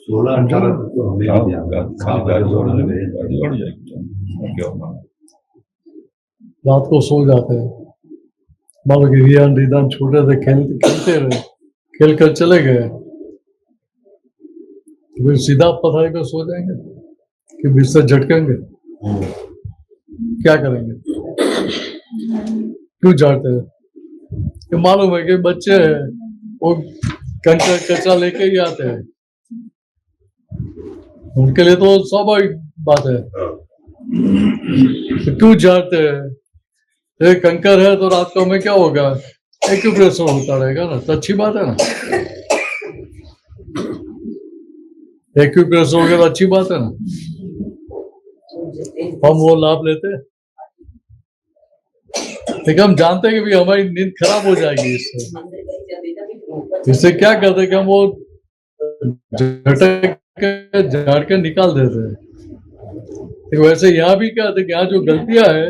16-18 तो हमें हाँ, भी आता है। खाली गाड़ी जोड़ देंगे, गाड़ी जोड़ जाएगी तो क्या होगा? रात को सो जाते हैं, मान लो कि रियान रिदान छोटे थे, खेलते रहे, खेल कर चले गए, तो फिर सीधा पथारी पे सो जाएंगे कि बिस्तर झटकेंगे? क्या करेंगे? क्यों झाड़ते हैं? कि मालूम है कि बच्चे हैं, वो कंकड़ कचरा लेके ही आते हैं, उनके लिए तो स्वाभाविक बात है। तो क्यों झाड़ते हैं? एक कंकर है तो रात को में क्या होगा? एक्यूप्रेशर होता रहेगा ना, तो अच्छी बात है ना। एक्यूप्रेशर हो गया तो अच्छी बात है ना, हम वो लाभ लेते हैं। लेकिन हम जानते हैं कि भी हमारी नींद खराब हो जाएगी इससे क्या करते हैं कि हम वो झटक के झाड़ के निकाल देते हैं। तो वैसे यहाँ भी क्या है कि यहाँ जो गलतियां है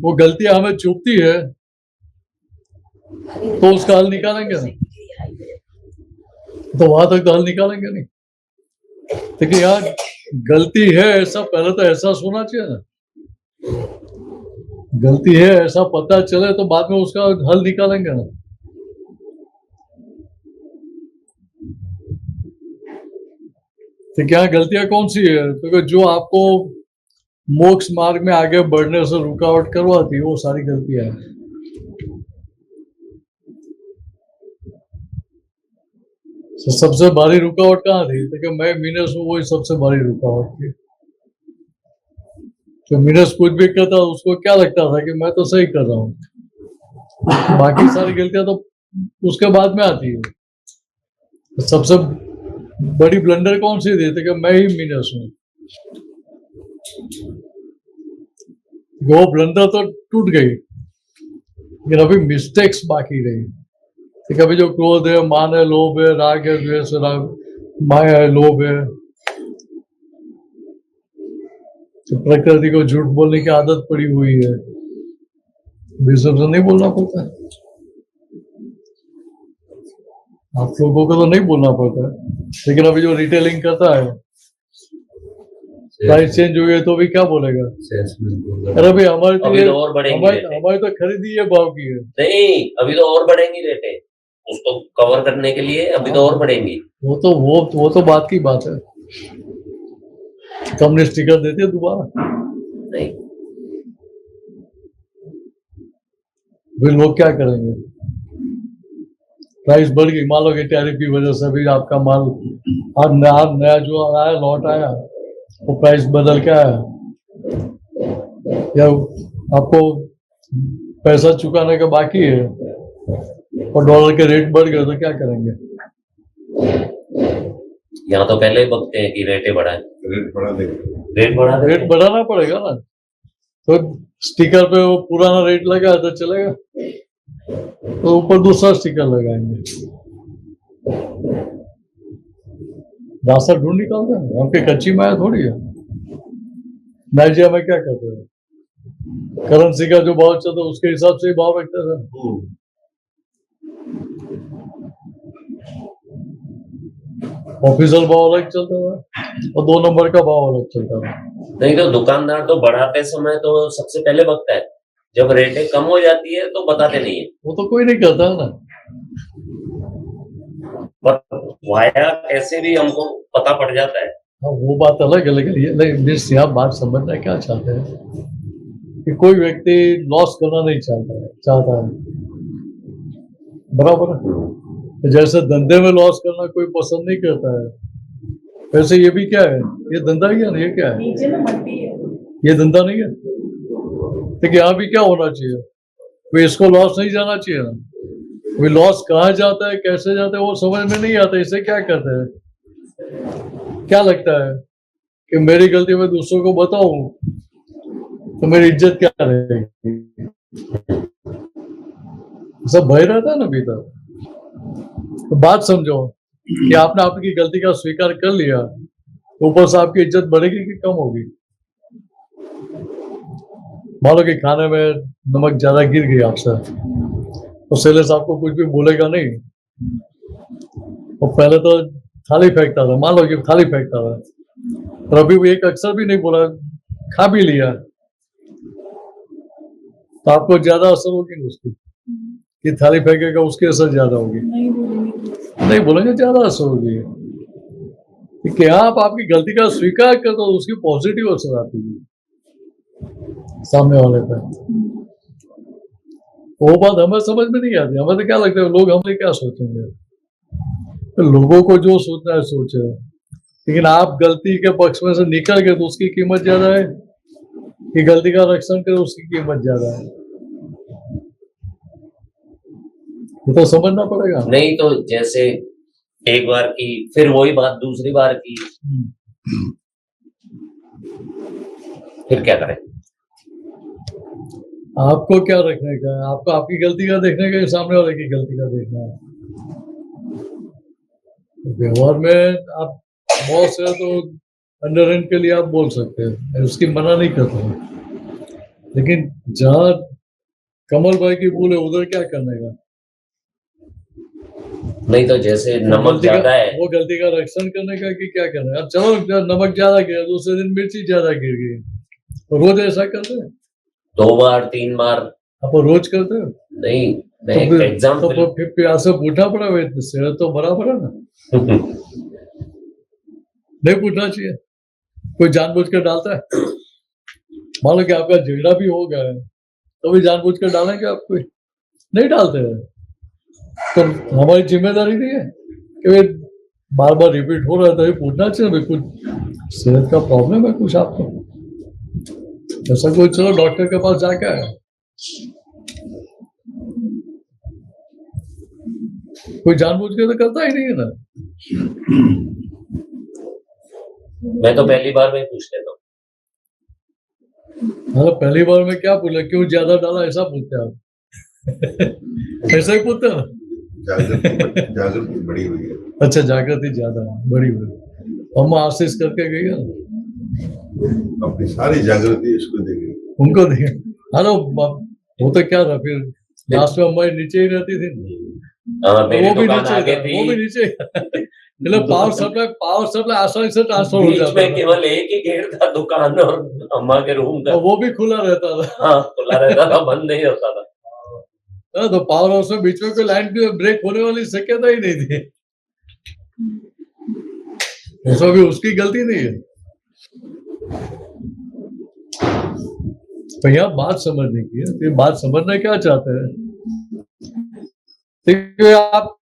वो गलतियां हमें चुभती है, तो उसका हल निकालेंगे ना, तो वहां तक तो हल निकालेंगे नहीं। लेकिन यहाँ गलती है ऐसा पहले तो एहसास होना चाहिए ना, गलती है ऐसा पता चले तो बाद में उसका हल निकालेंगे ना। तो क्या गलतियां कौन सी है? तो जो आपको मोक्ष मार्ग में आगे बढ़ने से रुकावट करवाती है, वो सारी गलतियां हैं। तो सबसे भारी रुकावट कहाँ थी? तो मैं मीनस हूँ, वही सबसे भारी रुकावट थी। तो मीनस कुछ भी करता उसको क्या लगता था कि मैं तो सही कर रहा हूँ, बाकी सारी गलतियां तो उसके बाद में आती है। तो सबसे बड़ी ब्लंडर कौन सी थी? तो कि मैं ही मीनस हूँ। वो ब्लंडर तो टूट गई, लेकिन अभी मिस्टेक्स बाकी रही। तो कभी जो क्रोध है, मान है, लोभ है, राग है, द्वेष है, माया है, लोभ है, तो प्रकृति को झूठ बोलने की आदत पड़ी हुई है, बेशक से नहीं बोलना पड़ता है। आप लोगों को तो नहीं बोलना पड़ता है, लेकिन अभी जो रिटेलिंग करता है, प्राइस चेंज हुई है तो भी क्या बोलेगा? अरे भाई हमारी अभी तो और बढ़ेंगी रेटें। हमारी तो खरीदी है भाव की है। नहीं, अभी तो और बढ़ेंगी रेटें, उसको कवर करने के लिए अभी तो और बढ़ेंगी। वो तो बात की बात है। कंपनी स्टिकर देती है दोबारा? नहीं, फिर लोग क्या करेंगे? प्राइस बढ़ गई, मान लो कि टैरिफ की वजह से भी आपका माल आज नया जो आया लॉट आया, वो प्राइस बदल के आया, या आपको पैसा चुकाने का बाकी है और डॉलर के रेट बढ़ गए, तो क्या करेंगे? यहाँ तो पहले ही बकते हैं कि रेटें बढ़ाएं, रेट बढ़ा देंगे। रेट बढ़ाना पड़ेगा ना। तो स्टिकर पे वो पुराना रेट लगा है तो चलेगा, तो ऊपर दूसरा स्टिकर लगाएंगे। रास्ता ढूंढ निकालते हैं, आपके कच्ची माया थोड़ी है। नाइजीरिया में क्या करते हैं? करेंसी का जो भाव चलता है उसके हिसाब से ही भाव रखते थे। ऑफिशियल भाव अलग चलता था और 2 नंबर का भाव अलग चलता था। नहीं तो दुकानदार तो बढ़ाते समय तो सबसे पहले बकता है, जब रेटें कम हो जाती है तो बताते नहीं है। वो तो कोई नहीं करता है ना। पर वाया ऐसे भी हमको पता पड़ जाता है। हाँ, वो बात अलग है, लेकिन यहाँ बात समझना क्या चाहते हैं कि कोई व्यक्ति लॉस करना नहीं चाहता है, बराबर है। जैसे धंधे में लॉस करना कोई पसंद नहीं करता है, वैसे ये भी क्या है? ये धंधा ही है ना, ये क्या है? नीचे में मंडी है। ये धंधा नहीं है। लेकिन यहाँ भी क्या होना चाहिए? कोई इसको लॉस नहीं जाना चाहिए ना। कोई लॉस कहाँ जाता है, कैसे जाता है, वो समझ में नहीं आता। इसे क्या कहते हैं? क्या लगता है कि मेरी गलती मैं दूसरों को बताऊं तो मेरी इज्जत क्या रहेगी? सब भय रहता है ना भीतर। तो बात समझो कि आपने आपकी गलती का स्वीकार कर लिया, तो ऊपर से आपकी इज्जत बढ़ेगी कि कम होगी? मान लो कि खाने में नमक ज्यादा गिर गई आपसे, तो सेल्स आपको कुछ भी बोलेगा नहीं। और पहले तो थाली फेंकता था, मान लो कि थाली फेंकता था, और अभी वो एक अक्षर भी नहीं बोला, खा भी लिया, तो आपको ज्यादा असर होगी ना उसकी, कि थाली फेंकेगा उसकी असर ज्यादा होगी, नहीं बोलेंगे ज्यादा असर होगी। कि आप आपकी गलती का स्वीकार कर तो उसकी पॉजिटिव असर आती है सामने वाले पे। वो बात हमें समझ में नहीं आती, हमें तो क्या लगता है लोग हमसे क्या सोचेंगे, तो लोगों को जो सोचना है सोचे, लेकिन आप गलती के पक्ष में से निकल गए तो उसकी कीमत ज्यादा है, कि गलती का रक्षण करे उसकी कीमत ज्यादा है। ये तो समझना पड़ेगा। नहीं तो जैसे एक बार की फिर वही बात दूसरी बार की, फिर क्या करें? आपको क्या रखने का है? आपको आपकी गलती का देखने का, सामने वाले की गलती का देखना है। व्यवहार में आप बॉस है तो अंडरहैंड के लिए आप बोल सकते हैं, मैं उसकी मना नहीं करता हूँ, लेकिन जहाँ कमल भाई की भूल है उधर क्या करने का? नहीं तो जैसे नमक ज्यादा है, वो गलती का रक्षण करने का कि क्या करना है? अब चलो नमक ज्यादा गिरा, दूसरे दिन मिर्ची ज्यादा गिर गई, तो रोज ऐसा करते हैं? 2 बार 3 बार आप रोज करते हो? नहीं, मैं तो एग्जाम्पल तो फिर प्यास से पूछना पड़ा, सेहत तो बराबर है ना? नहीं पूछना चाहिए। कोई जानबूझ कर डालता है? मान लो कि आपका झगड़ा भी हो गया है तो भी जानबूझ कर डालेंगे आप? कोई नहीं डालते हैं। तो हमारी जिम्मेदारी नहीं है कि बार बार रिपीट हो रहा है तो ये पूछना चाहिए कुछ सेहत का प्रॉब्लम है कुछ आपको? ऐसा कोई चलो डॉक्टर के पास जाके आया, कोई जानबूझ के तो करता ही नहीं है ना। मैं तो पहली बार में ही पूछ लेता हूँ। मतलब पहली बार में क्या पूछा, क्यों ज्यादा डाला, ऐसा पूछते आप? ऐसा ही पूछते हैं ना? जागृति बड़ी हुई है। अच्छा, जागृति ज्यादा बड़ी हुई, हम आशीष करके गई ना, अपनी सारी जागृति इसको दे गई, उनको देखे। हेलो, वो तो क्या था फिर लास्ट में हमारी नीचे ही रहती थी, मेरी वो भी दुकान नीचे आगे था, थी, वो भी नीचे। मतलब पावर सप्लाई आसानी से ट्रांसफर हो बीच जाता में था, केवल एक ही गेट था दुकान और अम्मा के रूम का, और वो भी खुला रहता था। हाँ खुला रहता था, बंद नहीं होता था। तो पावर हाउस में बीच में कोई लाइन की ब्रेक होने वाली शक्यता ही नहीं थी। ऐसा भी उसकी गलती नहीं है। तो यहाँ बात समझने की है, तो बात समझना क्या चाहते हैं? देखिए, आप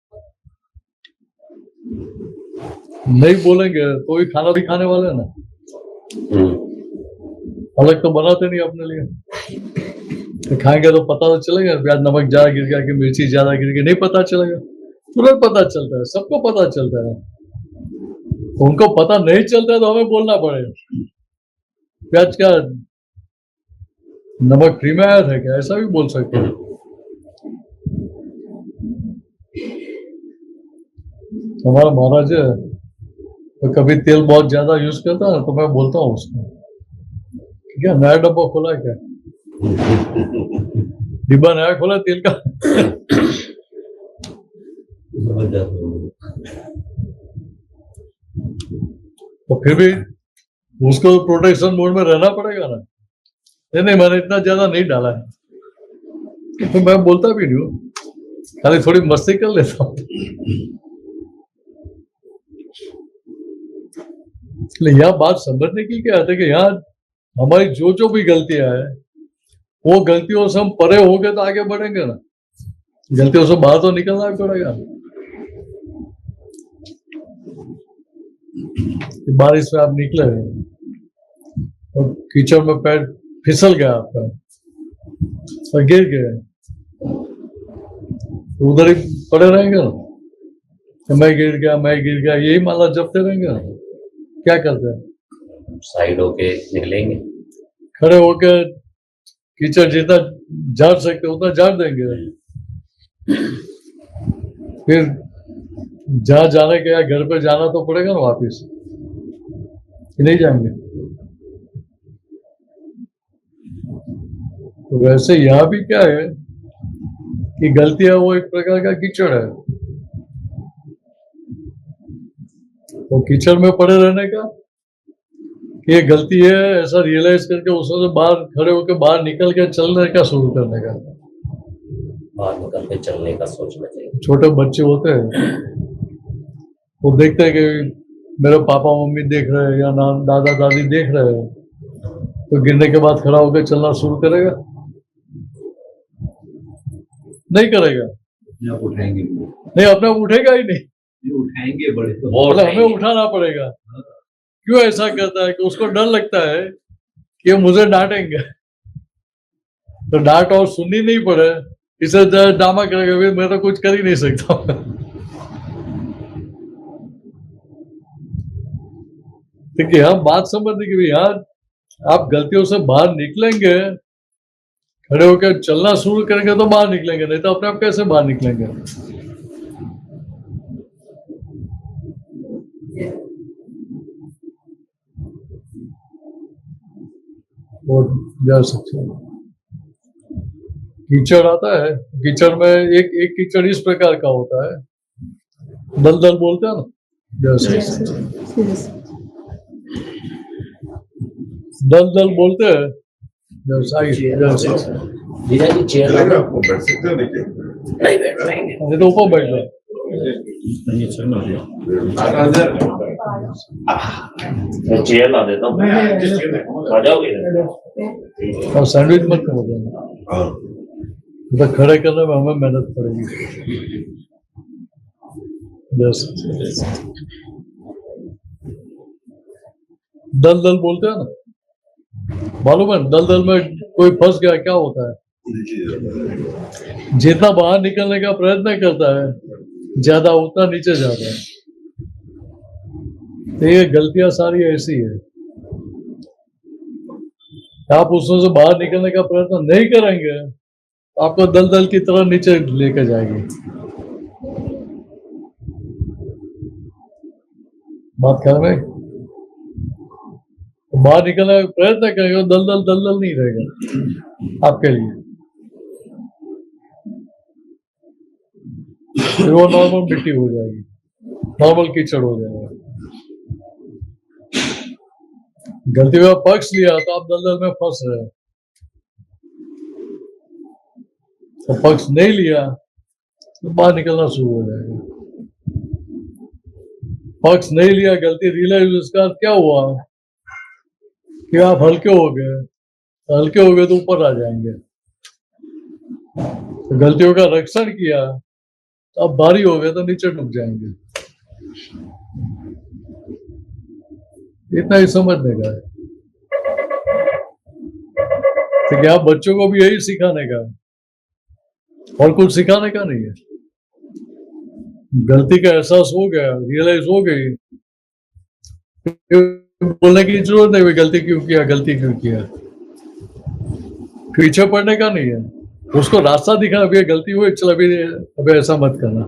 नहीं बोलेंगे तो ही खाना भी खाने वाले हैं ना, अलग तो बनाते नहीं अपने लिए। तो खाएंगे तो पता तो चलेगा प्याज नमक ज्यादा गिर गया कि मिर्ची ज्यादा गिर गई, नहीं पता चलेगा, तुरंत पता चलता है, सबको पता चलता है। तो उनको पता नहीं चलता है तो हमें बोलना पड़ेगा, प्याज का नमक फ्री में आया था क्या, ऐसा भी बोल सकते हैं। हमारा महाराज है तो कभी तेल बहुत ज्यादा यूज करता है तो मैं बोलता हूँ उसको, क्या नया डब्बा खोला है क्या, डिब्बा नया खोला तेल का? तो फिर भी उसको प्रोटेक्शन मोड में रहना पड़ेगा ना। नहीं मैंने इतना ज्यादा नहीं डाला है, तो मैं बोलता भी नहीं हूँ, खाली थोड़ी मस्ती कर लेता हूँ। यहाँ बात समझने की क्या है कि यहाँ हमारी जो भी गलतियां है वो गलतियों से हम परे हो गए तो आगे बढ़ेंगे ना, गलतियों से बाहर तो निकलना पड़ेगा। बारिश में आप निकले और कीचड़ में पैर फिसल गया आपका और गिर गए तो उधर ही पड़े रहेंगे ना, तो मैं गिर गया यही माला जपते रहेंगे ना। क्या करते हैं, साइड होके निकलेंगे, खड़े होकर कीचड़ जितना झाड़ सकते उतना झाड़ देंगे, फिर जहाँ जाने के या घर पे जाना तो पड़ेगा ना वापिस, नहीं जाएंगे। तो वैसे यहाँ भी क्या है कि गलतियां वो एक प्रकार का कीचड़ है, तो कीचड़ में पड़े रहने का कि ये गलती है ऐसा रियलाइज करके उसमें से बाहर खड़े होकर बाहर निकल के चलने का शुरू करने का। बाहर निकल के चलने का सोचना चाहिए। छोटे बच्चे होते हैं वो देखते हैं कि मेरे पापा मम्मी देख रहे हैं या दादा दादी देख रहे हैं, तो गिरने के बाद खड़ा होकर चलना शुरू करेगा? नहीं करेगा। अपने आप उठाएंगे, नहीं, अपने आप उठेगा ही नहीं, उठाएंगे बड़े तो। वो मतलब हमें उठाएंगे। उठाना पड़ेगा। क्यों ऐसा करता है कि उसको डर लगता है कि ये मुझे डांटेंगे, तो डांट और सुननी नहीं पड़े इसे ड्रामा करेगा, भाई मैं तो कुछ कर ही नहीं सकता। ठीक है, हम बात समझते कि यार आप गलतियों से बाहर निकलेंगे, खड़े होकर चलना शुरू करेंगे तो बाहर निकलेंगे, नहीं तो अपने आप कैसे बाहर निकलेंगे? और जा सकते हैं। कीचड़ आता है, कीचड़ में एक कीचड़ इस प्रकार का होता है, दलदल बोलते हैं ना, जैसे दलदल बोलते हैं, जैसे जीजा जी चेयर चलेगा आपको, बैठ सकते हो नीचे। नहीं बैठ पाएंगे। नहीं तो ऊपर बैठ जाओ। मैं चेयर ला देता हूँ, आ जाओगे? और सैंडविच मत करो देना, हाँ, तो खड़े करने में हमें मेहनत पड़ेगी। जैसे दलदल बोलते हैं ना, मालूम है दलदल में कोई फंस गया क्या होता है? जितना बाहर निकलने का प्रयत्न करता है ज्यादा उतना नीचे जाता है। तो ये गलतियां सारी ऐसी है, आप उसमें से बाहर निकलने का प्रयत्न नहीं करेंगे आपको दलदल की तरह नीचे लेकर जाएगी। बात कर रहे हैं? बाहर निकलने का प्रयत्न करेंगे, दलदल दलदल नहीं रहेगा आपके लिए, फिर वो नॉर्मल मिट्टी हो जाएगी, नॉर्मल कीचड़ हो जाएगा। गलती का पक्ष लिया तो आप दलदल में फंस रहे हैं, तो पक्ष नहीं लिया तो बाहर निकलना शुरू हो जाएगा। पक्ष नहीं लिया, गलती रियलाइज, उसका क्या हुआ कि आप हल्के हो गए, तो ऊपर आ जाएंगे। तो गलतियों का रक्षण किया तो अब भारी हो गए तो नीचे डूब जाएंगे। इतना ही समझने का है। तो क्या बच्चों को भी यही सिखाने का है, और कुछ सिखाने का नहीं है। गलती का एहसास हो गया, रियलाइज हो गई, बोलने की जरूरत नहीं, भाई गलती क्यों किया। पीछे पड़ने का नहीं है, उसको रास्ता दिखाना, भैया गलती हुई, चल अभी ऐसा मत करना,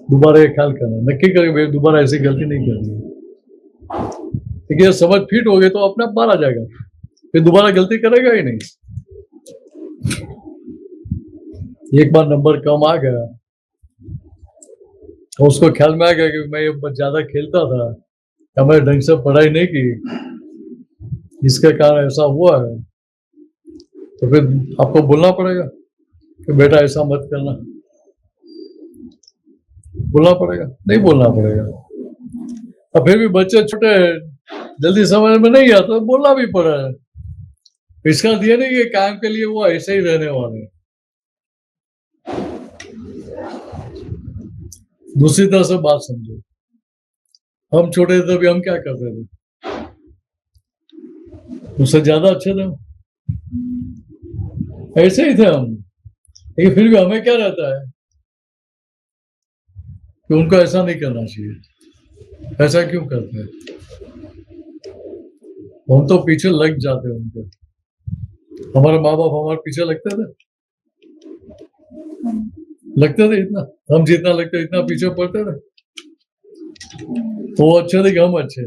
दोबारा ये ख्याल करना, नक्की करके भैया दोबारा ऐसी गलती नहीं करनी है। ठीक है, समझ फिट हो गई तो अपने आप बाहर आ जाएगा, फिर दोबारा गलती करेगा ही नहीं। एक बार नंबर कम आ गया तो उसको ख्याल में आ गया कि मैं ये ज्यादा खेलता था या मैं ढंग से पढ़ाई नहीं की, इसके कारण ऐसा हुआ है, तो फिर आपको बोलना पड़ेगा कि बेटा ऐसा मत करना। बोलना पड़ेगा, नहीं बोलना पड़ेगा। अब फिर भी बच्चे छोटे जल्दी समझ में नहीं आता, बोलना भी पड़ा है। इसका दिया नहीं कि काम के लिए वो ऐसे ही रहने वाले। दूसरी तरह से बात समझो, हम छोटे थे तभी हम क्या करते थे, उससे ज्यादा अच्छे थे, ऐसे ही थे हम। लेकिन फिर भी हमें क्या रहता है कि उनको ऐसा नहीं करना चाहिए। ऐसा क्यों करते हैं? हम तो पीछे लग जाते हैं उनके। हमारे माँ बाप हमारे पीछे लगते थे इतना, हम जितना लगते इतना पीछे पड़ते थे, तो वो अच्छे थे कि हम अच्छे।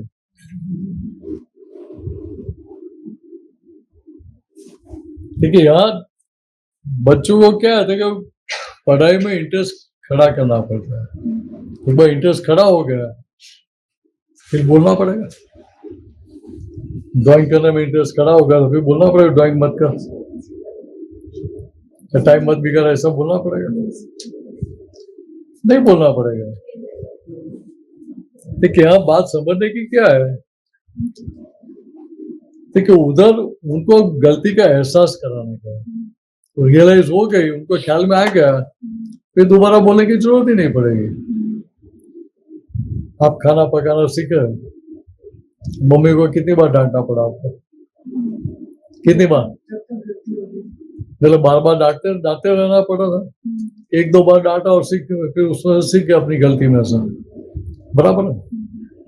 देखिए यहाँ बच्चों को क्या है, देखो पढ़ाई में इंटरेस्ट खड़ा करना पड़ता है। एक बार इंटरेस्ट खड़ा हो गया फिर बोलना पड़ेगा। ड्राइंग करने में इंटरेस्ट खड़ा हो गया तो फिर बोलना पड़ेगा ड्राइंग मत कर, टाइम मत बिगड़, ऐसा बोलना पड़ेगा, नहीं बोलना पड़ेगा। देखिए यहाँ बात समझने की क्या है, देखिए उधर उनको गलती का एहसास कराने का, तो रियलाइज हो गई, उनको ख्याल में आ गया, फिर दोबारा बोलने की जरूरत ही नहीं पड़ेगी। आप खाना पकाना सीखे, मम्मी को कितनी बार डांटना पड़ा आपको, कितनी बार, मतलब बार बार डांटते रहना पड़ा था, एक दो बार डांटा और सीख, फिर उसमें सीख गया अपनी गलती में से, बराबर है,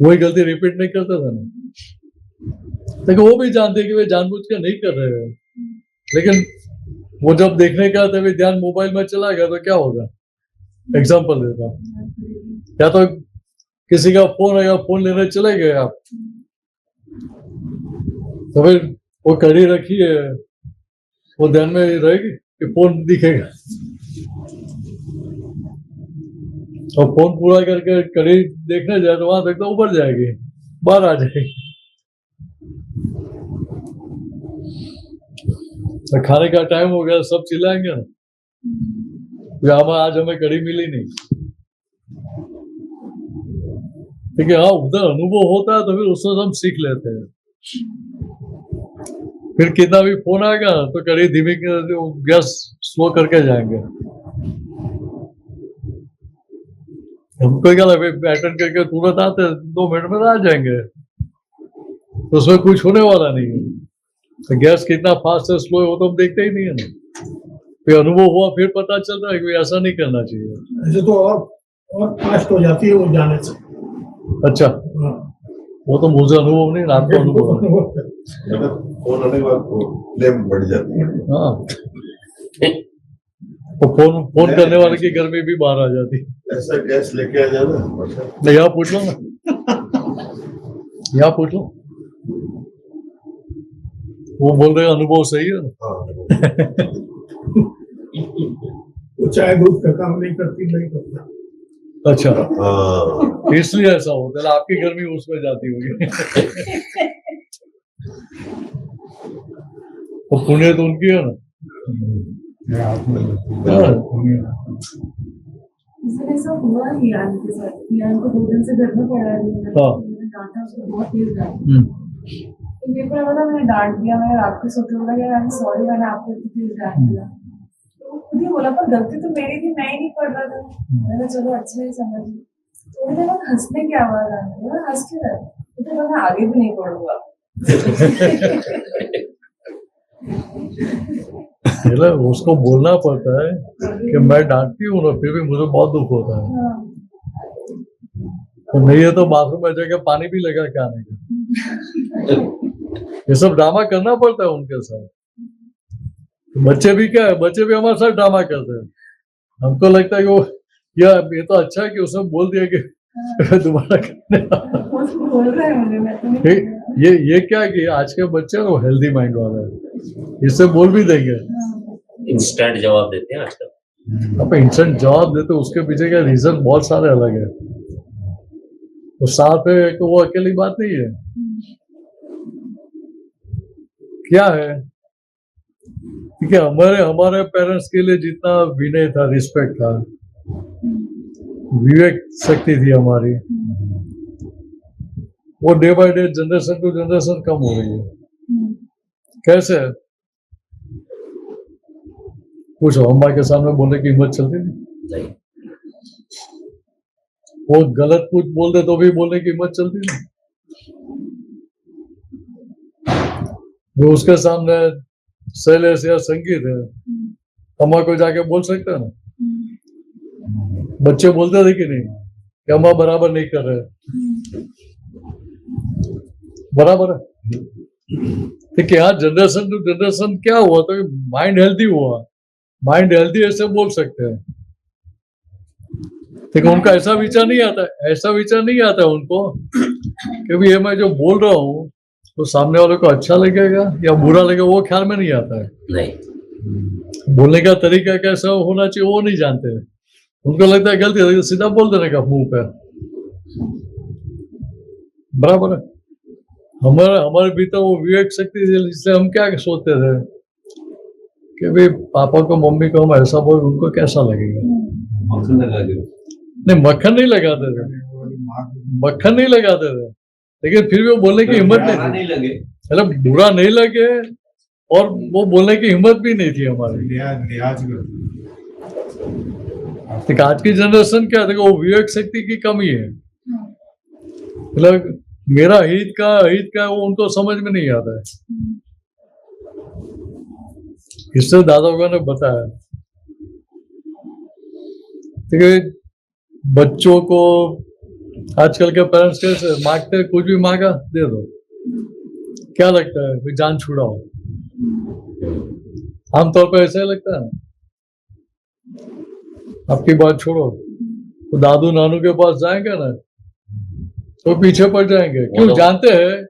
वही गलती रिपीट नहीं करते थे ना। देखो वो भी जानते कि वे जानबूझ के नहीं कर रहे हैं, लेकिन वो जब देखने का तभी ध्यान मोबाइल में चला गया तो क्या होगा। एग्जाम्पल देता हूँ, या तो किसी का फोन है, या फोन लेने चले गए आप, तो फिर वो कड़ी रखी है, वो ध्यान में रहेगी कि फोन दिखेगा, और फोन पूरा करके कड़ी देखने जाए तो वहां तक तो ऊपर जाएगी, बाहर आ जाएगी। तो खाने का टाइम हो गया, सब चिल्लाएंगे ना, आज हमें कड़ी मिली नहीं। ठीक है, हाँ उधर अनुभव होता है तो फिर उससे हम सीख लेते हैं। फिर कितना भी फोन आएगा तो कड़ी धीमी गैस स्लो करके जाएंगे। हमको क्या लगा अटेंड करके तुरंत आते 2 मिनट में आ जाएंगे, तो उसमें कुछ होने वाला नहीं है। तो गैस कितना फास्ट है स्लो है वो तो हम देखते ही नहीं है ना, फिर अनुभव हुआ फिर पता चलता है कि ऐसा नहीं करना चाहिए। ऐसे तो और फास्ट हो जाती है वो जाने से। अच्छा, वो तो मुझे अनुभव नहीं, आपको अनुभव है। फोन आने के बाद फ्लेम बढ़ जाती है। हाँ, तो फोन करने वाले की गर्मी भी बाहर आ जाती है। ऐसा गैस लेके आ जाना। नहीं, यहाँ पूछ लो ना, यहाँ पूछ लो, वो बोल रहे अनुभव सही है ना। वो चाय दूध का काम नहीं करता। अच्छा, इसलिए ऐसा होता है, आपकी गर्मी उसमें जाती होगी। तो पुण्य तो उनकी है ना। ऐसा हुआ रियान के साथ, रियान को 2 दिन से घर में पड़ा रही है। हाँ। मैंने डांटा उसको, बहुत तेज डांटा। तो मेरे को लगा था मैंने डांट दिया, मैं रात को सोचने बोला यार आई एम सॉरी, मैंने आपको इतनी तेज डांट दिया। तो खुद ही बोला पर गलती तो मेरी थी, मैं ही नहीं पढ़ रहा था। मैंने चलो अच्छा ही समझ ली। थोड़ी देर बाद हंसने की आवाज आने लगी, मैं हंस के रहा, तो मैं आगे भी नहीं पढ़ूंगा। उसको बोलना पड़ता है कि मैं डांटती हूँ ना, फिर भी मुझे बहुत दुख होता है। तो नहीं है तो बाथरूम में जाकर पानी भी लगा के आने का। ये सब ड्रामा करना पड़ता है उनके साथ। बच्चे भी क्या है, बच्चे भी हमारे साथ ड्रामा करते हैं। हमको लगता है कि वो ये तो अच्छा है कि उसने बोल दिया कि दोबारा करने। बोल रहे हैं ये क्या है कि आज के बच्चे वो हेल्दी माइंड वाले हैं, इससे बोल भी देंगे। इंस्टेंट जवाब देते हैं आजकल। आप इंस्टेंट जवाब देते, उसके पीछे का रीजन बहुत सारे अलग है। तो साथ है तो वो अकेली बात नहीं है। क्या है, ठीक है, हमारे पेरेंट्स के लिए जितना विनय था, रिस्पेक्ट था, विवेक शक्ति थी हमारी, वो day by day generation to generation कम हो रही है। कैसे? कुछ अम्मा के सामने बोलने की हिम्मत चलती नहीं, वो गलत कुछ बोल दे तो भी बोलने की हिम्मत चलती नहीं। जो उसके सामने शैलेश या संगीत है, अम्मा को जाके बोल सकते हैं ना। बच्चे बोलते थे कि नहीं कि अम्मा बराबर नहीं कर रहे, बराबर है। ठीक है, यहाँ जनरेशन टू जनरेशन क्या हुआ, तो माइंड हेल्दी हुआ। माइंड हेल्दी ऐसे बोल सकते हैं, ठीक है। उनका ऐसा विचार नहीं आता, ऐसा विचार नहीं आता उनको कि भी ये मैं जो बोल रहा हूँ तो सामने वाले को अच्छा लगेगा या बुरा लगेगा वो ख्याल में नहीं आता है। नहीं, बोलने का तरीका कैसा होना चाहिए वो नहीं जानते हैं। उनको लगता है गलती है तो सीधा बोल देने का मुंह पे। बराबर है। हमारे भीतर वो विवेक शक्ति थी, इसलिए हम क्या सोचते थे कि भाई पापा को मम्मी को हम ऐसा बोल उनको कैसा लगेगा। मक्खन लगा दो। नहीं मक्खन नहीं लगाते थे, मक्खन नहीं लगाते थे, लेकिन फिर भी वो बोलने की हिम्मत नहीं नहीं थी। लगे। मतलब बुरा नहीं लगे और वो बोलने की हिम्मत भी नहीं थी हमारी। लिहाज देखो आज की जनरेशन क्या है, देखो वो विवेक शक्ति की कमी है। मतलब मेरा हित का वो उनको समझ में नहीं आता है। इससे दादा लोगों ने बताया ठीक है, बच्चों को आजकल के पेरेंट्स कैसे मांगते हैं, कुछ भी मांगा दे दो, क्या लगता है भाई जान छुड़ाओ। आमतौर पर ऐसा ही लगता है। आपकी बात छोड़ो, तो दादू नानू के पास जाएंगे ना तो पीछे पड़ जाएंगे। क्यों? तो जानते हैं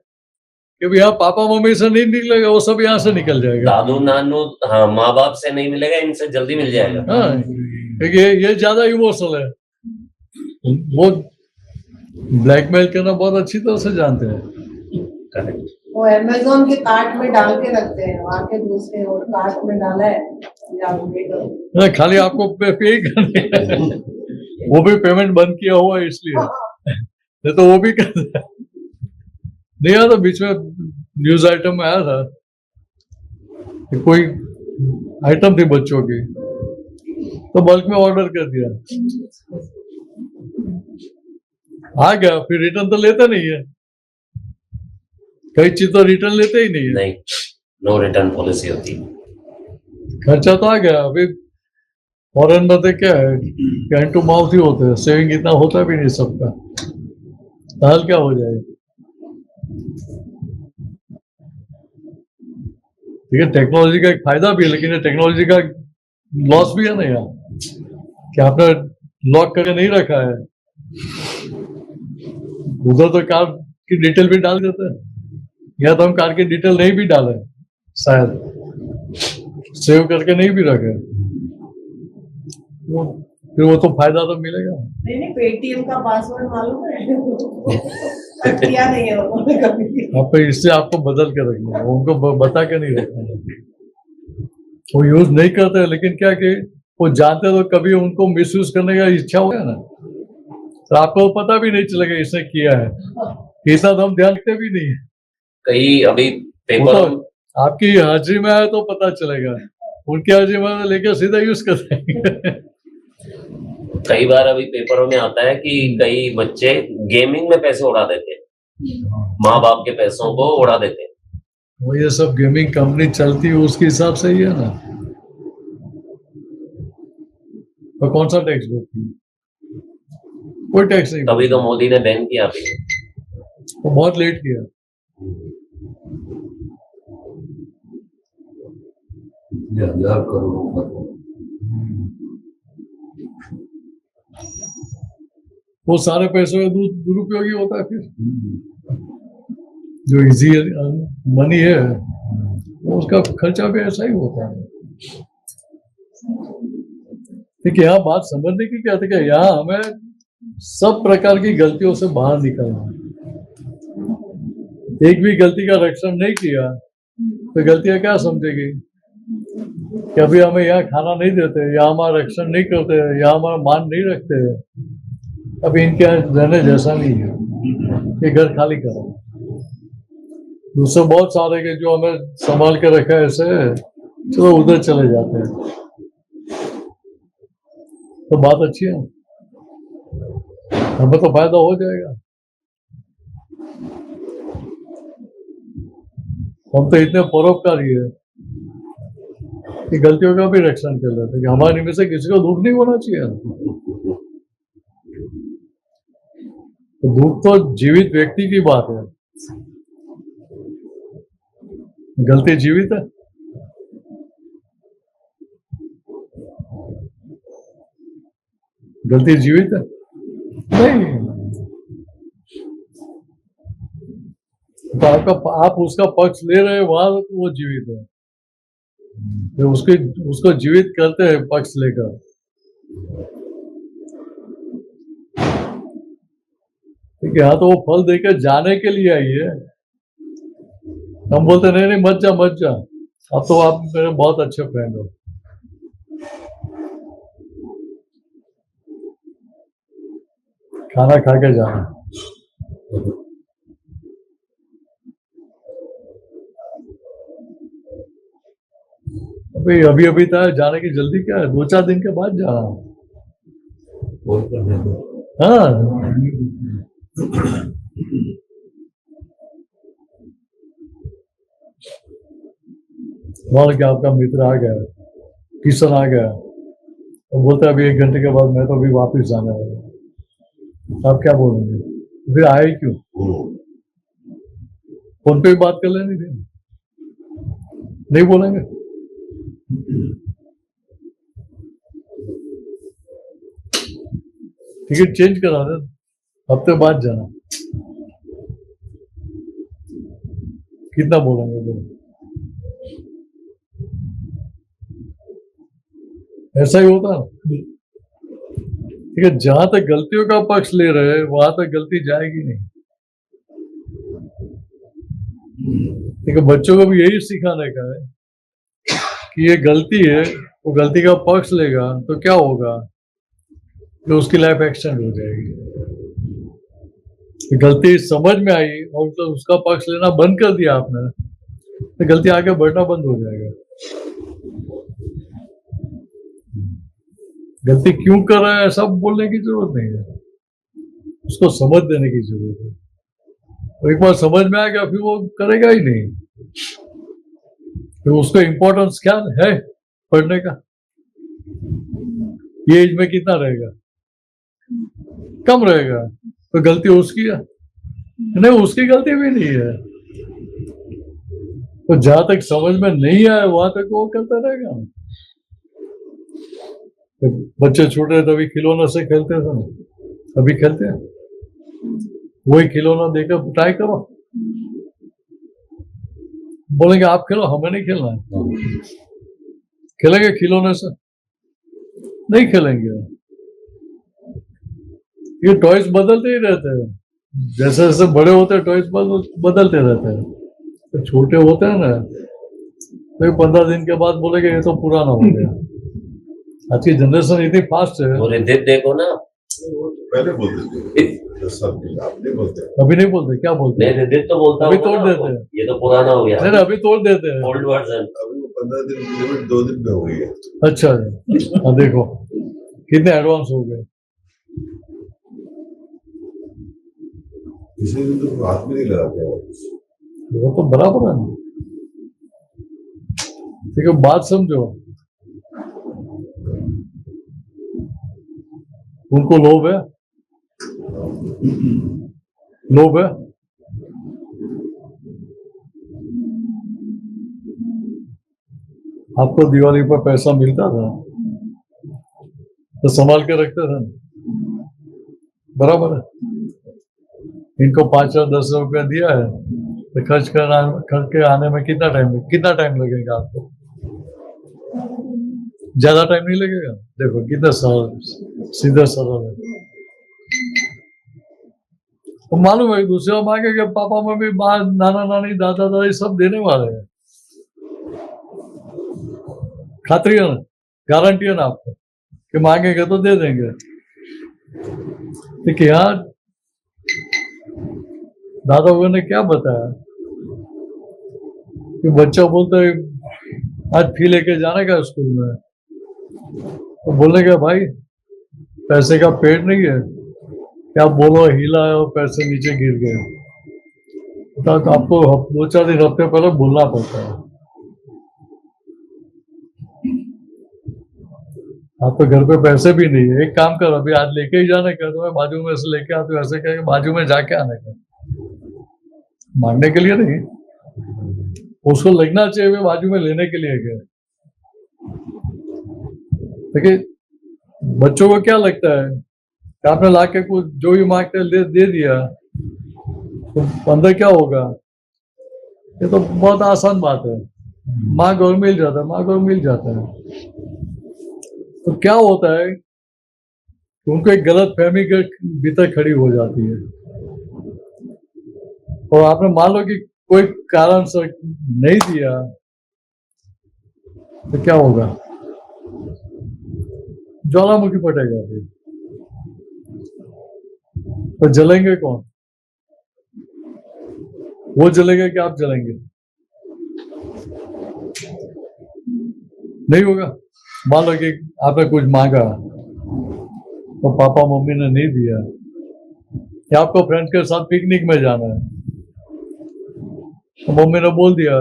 कि भैया पापा मम्मी से नहीं निकलेगा, वो सब यहाँ से निकल जाएगा। दादू नानू हाँ माँ बाप से नहीं मिलेगा, इनसे जल्दी मिल जाएगा। हाँ, क्योंकि ये ज्यादा इमोशनल है। वो ब्लैकमेल करना बहुत अच्छी तरह से जानते हैं। करेक्ट। वो अमेज़न के कार्ट में डाल के रखते हैं, आके दूसरे और कार्ट में डाला है या पे करो। नहीं, खाली आपको पे करने है। वो भी पेमेंट बंद किया हुआ है इसलिए, नहीं तो वो भी कर नहीं आया था। बीच में न्यूज आइटम में आया था कि कोई आइटम थी बच्चों की, तो बल्क में ऑर्डर कर दिया, आ गया, फिर रिटर्न तो लेता नहीं है। कई चीज तो रिटर्न लेते ही नहीं है। नहीं, नो रिटर्न पॉलिसी होती। खर्चा तो आ गया। अभी फॉरेन में तो क्या है, हैंड टू माउथ ही होते हैं, सेविंग इतना होता भी नहीं सबका, हाल क्या हो जाए। ठीक है, टेक्नोलॉजी का एक फायदा भी है, लेकिन टेक्नोलॉजी का लॉस भी है ना यार, कि आपने लॉक करके नहीं रखा है, उधर तो कार की डिटेल भी डाल देते हैं, या तो हम कार की डिटेल नहीं भी डाले, शायद सेव करके नहीं भी रखे, फिर वो तो फायदा तो मिलेगा। नहीं पेटीएम का पासवर्ड मालूम है? किया नहीं है उन्होंने कभी। आप इससे आपको बदल के रखना है, उनको बता के नहीं रखना है। वो यूज नहीं करते, लेकिन क्या कि वो जानते तो कभी उनको मिसयूज करने का इच्छा होगा ना, तो आपको पता भी नहीं चलेगा इसने किया है। इतना तो हम ध्यान रखते भी नहीं है। कई अभी वो पेपर तो आपकी हाजिरी में आए तो पता चलेगा, उनकी हाजिरी में लेकर सीधा यूज कर देंगे। कई बार अभी पेपरों में आता है कि कई बच्चे गेमिंग में पैसे उड़ा देते हैं, माँ बाप के पैसों को उड़ा देते हैं। वो ये सब गेमिंग कंपनी चलती है उसके हिसाब से ही है ना। तो कौन सा टैक्स भरती है? कोई टैक्स नहीं। तभी तो मोदी ने बैन किया अभी। वो बहुत लेट किया। 1000 करोड़ वो सारे पैसों का दुरुपयोग ही होता है। फिर जो इजी मनी है वो उसका खर्चा भी ऐसा ही होता है। देखिए यहाँ बात समझने की क्या थी कि यहाँ हमें सब प्रकार की गलतियों से बाहर निकलना है। एक भी गलती का रक्षण नहीं किया तो गलतियां क्या समझेगी कि अभी हमें यहाँ खाना नहीं देते, यहाँ हमारा रक्षण नहीं करते, यहाँ हमारा मान नहीं रखते, अभी इनके यहाँ रहने जैसा नहीं है, ये घर खाली करो। दूसरे बहुत सारे के जो हमें संभाल के रखा है ऐसे, चलो उधर चले जाते हैं, तो बात अच्छी है, हमें तो फायदा हो जाएगा। हम तो इतने परोपकारी है कि गलतियों का भी रक्षण कर लेते कि हमारे निमित्त से किसी को दुख नहीं होना चाहिए। तो दुख तो जीवित व्यक्ति की बात है, गलती जीवित है। गलती जीवित है नहीं, तो आप उसका पक्ष ले रहे हैं, वहां तो वो जीवित है, तो उसको जीवित करते हैं पक्ष लेकर। ठीक है, यहाँ तो वो फल देकर जाने के लिए आई है। हम बोलते नहीं नहीं मत जा मत जा, अब तो आप मेरे बहुत अच्छे फ्रेंड हो। खाना खा के जाना। अभी अभी था, जाने की जल्दी क्या है, 2-4 दिन के बाद जाना। हाँ, वहां क्या आपका मित्र आ गया, किशन आ गया, वो बोलता है अभी 1 घंटे के बाद मैं तो अभी वापस जाना है। आप क्या बोलेंगे? फिर आए क्यों? फोन पे भी बात कर लेनी थी, नहीं बोलेंगे? टिकट चेंज करा दे, हफ्ते बाद जाना। कितना बोलेंगे लोग? ऐसा ही होता है। ठीक है, जहां तक गलतियों का पक्ष ले रहे हैं वहां तक गलती जाएगी नहीं। ठीक है, बच्चों को भी यही सिखाने का है कि ये गलती है, वो गलती का पक्ष लेगा तो क्या होगा, तो उसकी लाइफ एक्सटेंड हो जाएगी। गलती समझ में आई और तो उसका पक्ष लेना बंद कर दिया आपने, तो गलती आगे बढ़ना बंद हो जाएगा। गलती क्यों कर रहा है सब बोलने की जरूरत नहीं है, उसको समझ देने की जरूरत है। तो एक बार समझ में आ गया फिर वो करेगा ही नहीं। तो उसको इम्पोर्टेंस क्या है पढ़ने का? ये एज में कितना रहेगा? कम रहेगा। तो गलती उसकी है? नहीं, उसकी गलती भी नहीं है। तो जहां तक समझ में नहीं आया वहां तक वो करता रहेगा। तो बच्चे छोटे तभी खिलौने से खेलते थे ना, अभी खेलते हैं वही खिलौना देकर ट्राई करो। बोलेंगे आप खेलो, हमें नहीं खेलना है। खेलेंगे खिलौने से? नहीं खेलेंगे। ये टॉयज बदलते ही रहते हैं, जैसे जैसे बड़े होते हैं टॉयज बदलते रहते हैं। तो छोटे होते हैं ना, तो 15 दिन के बाद बोलेंगे ये तो पुराना हो गया। आज की जनरेशन इतनी फास्ट है। और रिद्धित देखो ना, पहले बोलते थे आप नहीं बोलते? अभी नहीं बोलते, क्या बोलते? नहीं, रिद्धित तो बोलता अभी होगा तोड़ ना, देते हैं। ये तो पुराना हो गया। नहीं, अभी तोड़ देते हैं ओल्ड वर्जन। अभी वो 15 दिन की लिमिट 2 दिन में हो गई है। अच्छा, हाँ देखो कितने एडवांस हो गए। किसी दिन तो हाथ में नहीं लगाते हैं। वो तो बराबर है। ठीक है, बात समझो। उनको लोभ है, लोभ है। आपको दिवाली पर पैसा मिलता था तो संभाल के रखते थे, बराबर है। इनको 5 या 10 रुपया दिया है तो खर्च के आने में कितना टाइम लगेगा आपको? ज्यादा टाइम नहीं लगेगा। देखो कितना सीधा सरल है। तो मालूम है दूसरा मांगेगा, पापा मम्मी नाना नानी दादा दादी सब देने वाले हैं। खातरी है ना, गारंटी है ना आपको कि मांगेंगे तो दे देंगे। देखिए यहाँ दादा लोगों ने क्या बताया कि बच्चा बोलता है आज फी लेके जाने का स्कूल में, तो बोलेगा भाई पैसे का पेड़ नहीं है क्या, बोलो हिला है और पैसे नीचे गिर गए। तो आपको 2-4 दिन हफ्ते पहले बोलना पड़ता है। आप तो घर पे पैसे भी नहीं है, एक काम करो अभी आज लेके ही जाने का, तो बाजू में से लेके आते ऐसे कहेंगे बाजू में जाके आने का, मांगने के लिए नहीं। उसको लगना चाहिए वे बाजू में लेने के लिए गए। देखिए बच्चों को क्या लगता है कि आपने लाके कुछ जो भी मांगते दे दिया, तो अंदर क्या होगा ये तो बहुत आसान बात है, मांग और मिल जाता है, मांग और मिल जाता है। तो क्या होता है कि उनको एक गलत फहमी के भीतर खड़ी हो जाती है, और आपने मान लो कि कोई कारण से नहीं दिया तो क्या होगा, ज्वालामुखी फटेगा फिर। तो जलेंगे कौन, वो जलेगा कि आप जलेंगे? नहीं होगा। मान लो कि आपने कुछ मांगा तो पापा मम्मी ने नहीं दिया, या आपको फ्रेंड के साथ पिकनिक में जाना है तो मम्मी ने बोल दिया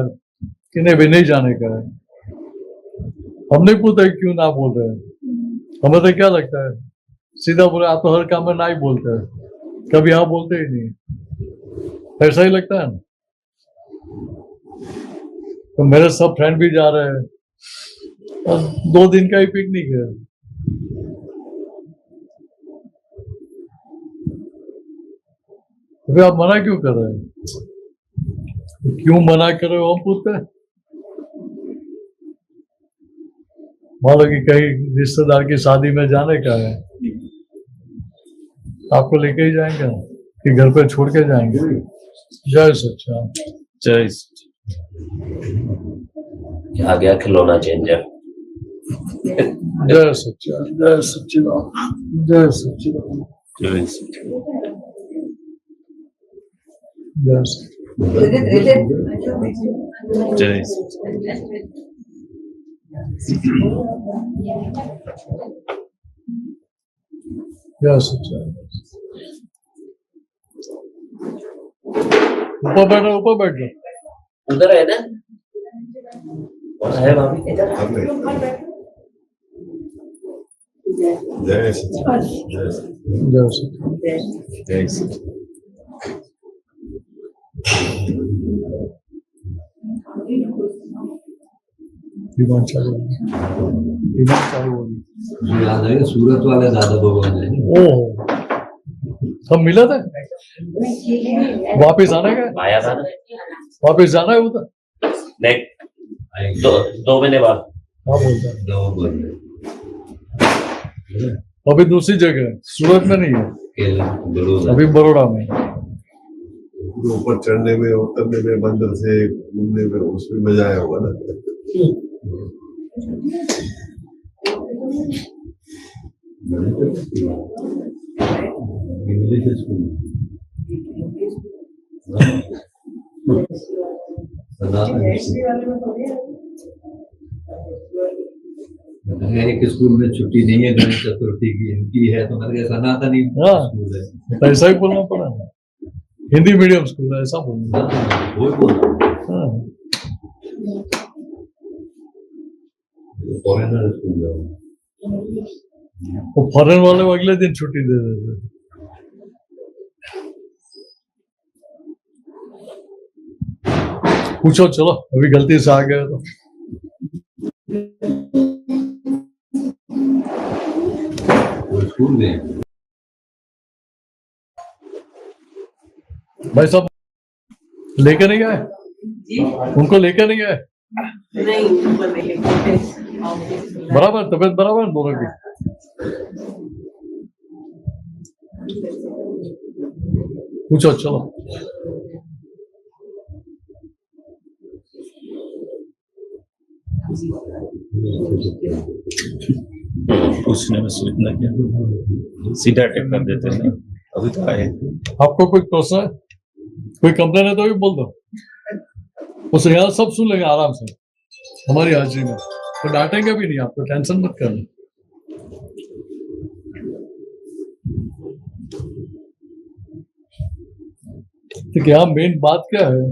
कि नहीं भाई नहीं जाने का है। हम नहीं पूछते क्यों ना बोल रहे हैं, हमें तो क्या लगता है सीधा बोले आप तो हर काम में ना ही बोलते हैं, कभी हाँ बोलते ही नहीं। ऐसा ही लगता है ना। तो मेरे सब फ्रेंड भी जा रहे हैं और 2 दिन का ही पिकनिक है, तो फिर आप मना क्यों कर रहे हैं? क्यों मना कर रहे हो हम पूछते हैं। मान लो कि कहीं रिश्तेदार की शादी में जाने का है, आपको लेके ही जाएंगे कि घर पे छोड़ के जाएंगे? जय सच्चा, जय आ गया खिलौना चेंजर। जय सच्चा, जय सच्चिदानंद, जय सच्चिदानंद, जय जय जय जय सच्चा। ऊपर बैठो, ऊपर बैठ जाओ। उधर है ना, है भाभी। जय सच्चिदानंद, जय सच्चिदानंद, जय सच्चा। जय सच्चिदानंद। डिमांड चालू होगी, डिमांड चालू होगी। मुझे याद है सूरत वाले दादा भगवान है। ओह, हम मिला था, वापिस आने का, आया था ना, वापिस जाना है उधर। नहीं, 2 महीने बाद। हाँ बोलता है, दवा बोल अभी दूसरी जगह है, सूरत में नहीं है, केला बड़ौदा। अभी बड़ौदा में। ऊपर चढ़ने में उतरने में मंदिर से घूमने में उसमें मजा आया होगा ना। इंग्लिश स्कूल एक स्कूल में छुट्टी नहीं है गणेश चतुर्थी की, इनकी है तो मैंने कहा सनातनी स्कूल है। तो ऐसा ही बोलना पड़ा ना, हिंदी मीडियम स्कूल है ऐसा बोलना। वो बोल हाँ, फॉरेनर स्कूल है। वो फॉरेन वाले को अगले दिन छुट्टी दे देते। पूछो, चलो अभी गलती से आ गए तो। वो स्कूल में भाई साहब लेकर नहीं गए, उनको लेकर नहीं गए? नहीं, ऊपर नहीं लेके बराबर तबीयत बराबर है दोनों की? पूछो, चलो। पूछने में सोचना क्या, सीधा अटैक कर देते हैं। अभी तो आए। आपको कोई प्रश्न है, कोई कंप्लेन है तो भी बोल दो, उसे यहाँ सब सुन लेंगे आराम से हमारी हाजिरी में, तो डांटेंगे भी नहीं आपको, टेंशन मत करना। तो क्या मेन बात क्या है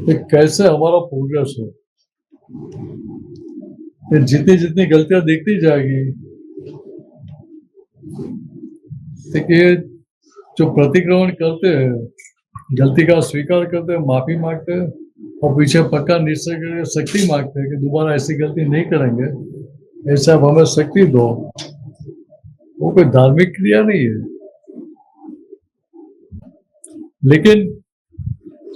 कि कैसे हमारा प्रोग्रेस हो। ये जितनी जितनी गलतियां दिखती जाएगी, देखिए जो प्रतिक्रमण करते हैं, गलती का स्वीकार करते हैं, माफी मांगते हैं और पीछे पक्का निश्चय करके शक्ति मांगते हैं कि दोबारा ऐसी गलती नहीं करेंगे, ऐसा अब हमें शक्ति दो, वो कोई धार्मिक क्रिया नहीं है। लेकिन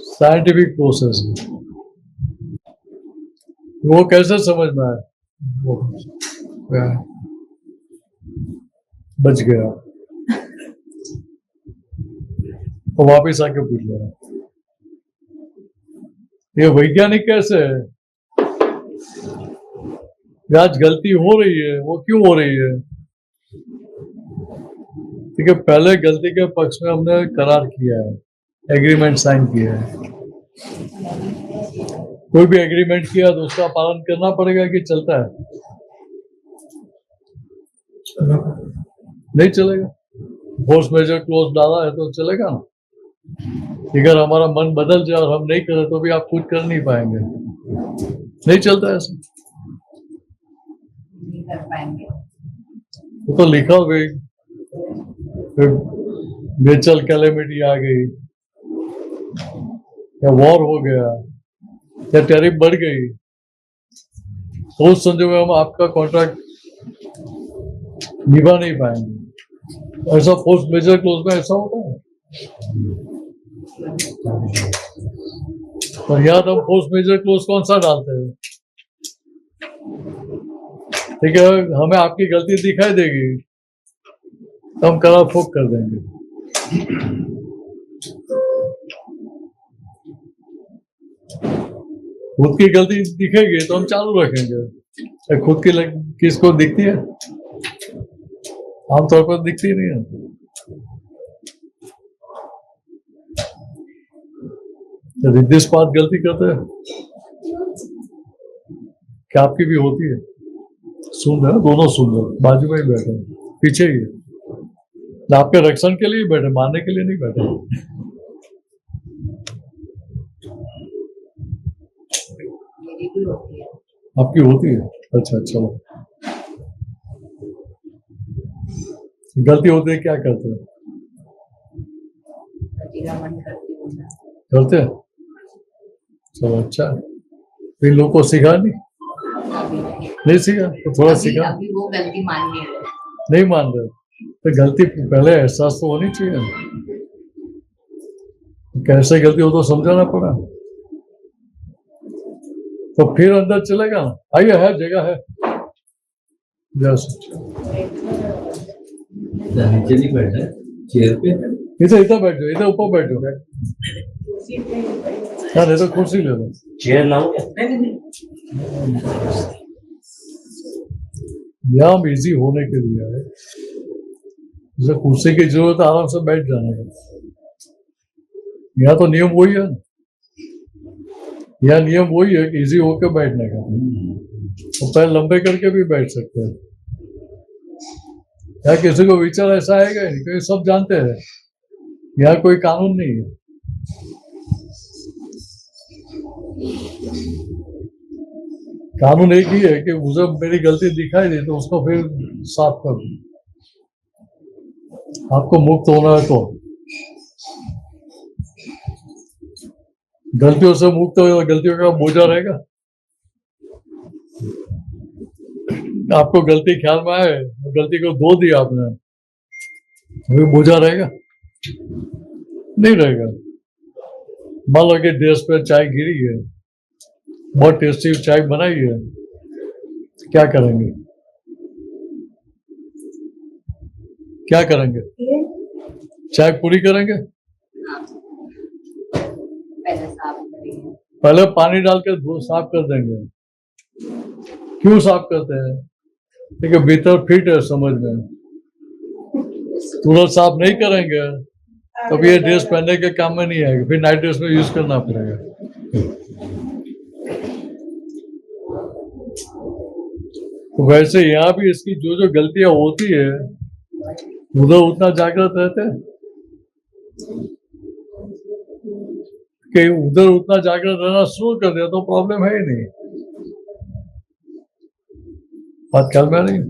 साइंटिफिक प्रोसेस है। वो कैसे समझ में आया? वो बच गया, तो वापिस आके पूछ लेना ये वैज्ञानिक कैसे है? आज गलती हो रही है, वो क्यों हो रही है? ठीक है, पहले गलती के पक्ष में हमने करार किया है, एग्रीमेंट साइन किया है। कोई भी एग्रीमेंट किया तो उसका पालन करना पड़ेगा कि चलता है? नहीं चलेगा। फोर्स मेजर क्लोज डाला है तो चलेगा ना। अगर हमारा मन बदल जाए और हम नहीं करें तो भी आप कुछ कर नहीं पाएंगे, नहीं चलता ऐसा। नहीं कर पाएंगे। वो तो लिखा हो गई, नेचुरल कैलेमिटी आ गई या वॉर हो गया या टैरिफ बढ़ गई, तो उस संजोग में हम आपका कॉन्ट्रैक्ट निभा नहीं पाएंगे। ऐसा फोर्स मेजर क्लोज में ऐसा होता है। तो यहाँ हम फोर्स मेजर क्लोज कौन सा डालते हैं? ठीक है, हमें आपकी गलती दिखाई देगी तो हम करा फूक कर देंगे। खुद की गलती दिखेगी तो हम चालू रखेंगे। खुद की किसको दिखती है? आमतौर पर दिखती नहीं है। रिद्धि इस्पात गलती करते हैं, क्या आपकी भी होती है? सुन रहे, दोनों सुन रहे, बाजू में ही बैठे, पीछे ही है। आपके रक्षण के लिए बैठे, मारने के लिए नहीं बैठे। मेरी भी होती है। आपकी होती है? अच्छा, चलो। गलती होती है, क्या करते हैं? मन करती हूँ ना। करते हैं? चलो, अच्छा। फिर लोगों को सिखा नहीं सीखा तो थोड़ा सिखा। अभी वो गलती मान नहीं रहे। नहीं मान रहे तो गलती पहले एहसास तो होनी चाहिए। कैसे गलती हो तो समझाना पड़ा, तो फिर अंदर चलेगा ना। आइए, है जगह है। नीचे नहीं बैठना है, चेयर पे। इधर बैठ जाओ, इधर ऊपर बैठ जाओ। हाँ, नहीं तो कुर्सी ले लो। चेयर लाऊं क्या? यहाँ इजी होने के लिए है, जैसे कुर्सी की जरूरत है, आराम से बैठ जाने का। यहाँ तो नियम वही है ना, यहाँ नियम वही है कि इजी होकर बैठने का। तो पैर लंबे करके भी बैठ सकते हैं। यहाँ किसी को विचार ऐसा आएगा नहीं, क्योंकि सब जानते हैं यहाँ कोई कानून नहीं है। कानून एक ही है कि मुझे मेरी गलती दिखाई दी तो उसको फिर साफ कर दो। आपको मुक्त होना है तो गलतियों से मुक्त हो, गलतियों का बोझा रहेगा। आपको गलती ख्याल में आए, गलती को धो दिया आपने, अभी बोझा रहेगा? नहीं रहेगा। मान लो कि ड्रेस पे चाय गिरी है, बहुत टेस्टी चाय बनाई है, क्या करेंगे? क्या करेंगे? चाय पूरी करेंगे? पहले साफ करेंगे। पहले पानी डाल के साफ कर देंगे। क्यों साफ करते हैं? क्योंकि भीतर फिट है, समझ में। तुरंत साफ नहीं करेंगे तो ये ड्रेस पहनने के काम में नहीं आएगा, फिर नाइट ड्रेस में यूज करना पड़ेगा। तो वैसे यहाँ भी इसकी जो जो गलतियां होती है उधर उतना जागृत रहते हैं कि उधर उतना जागृत रहना शुरू कर दिया तो प्रॉब्लम है ही नहीं। बात ख्याल में नहीं।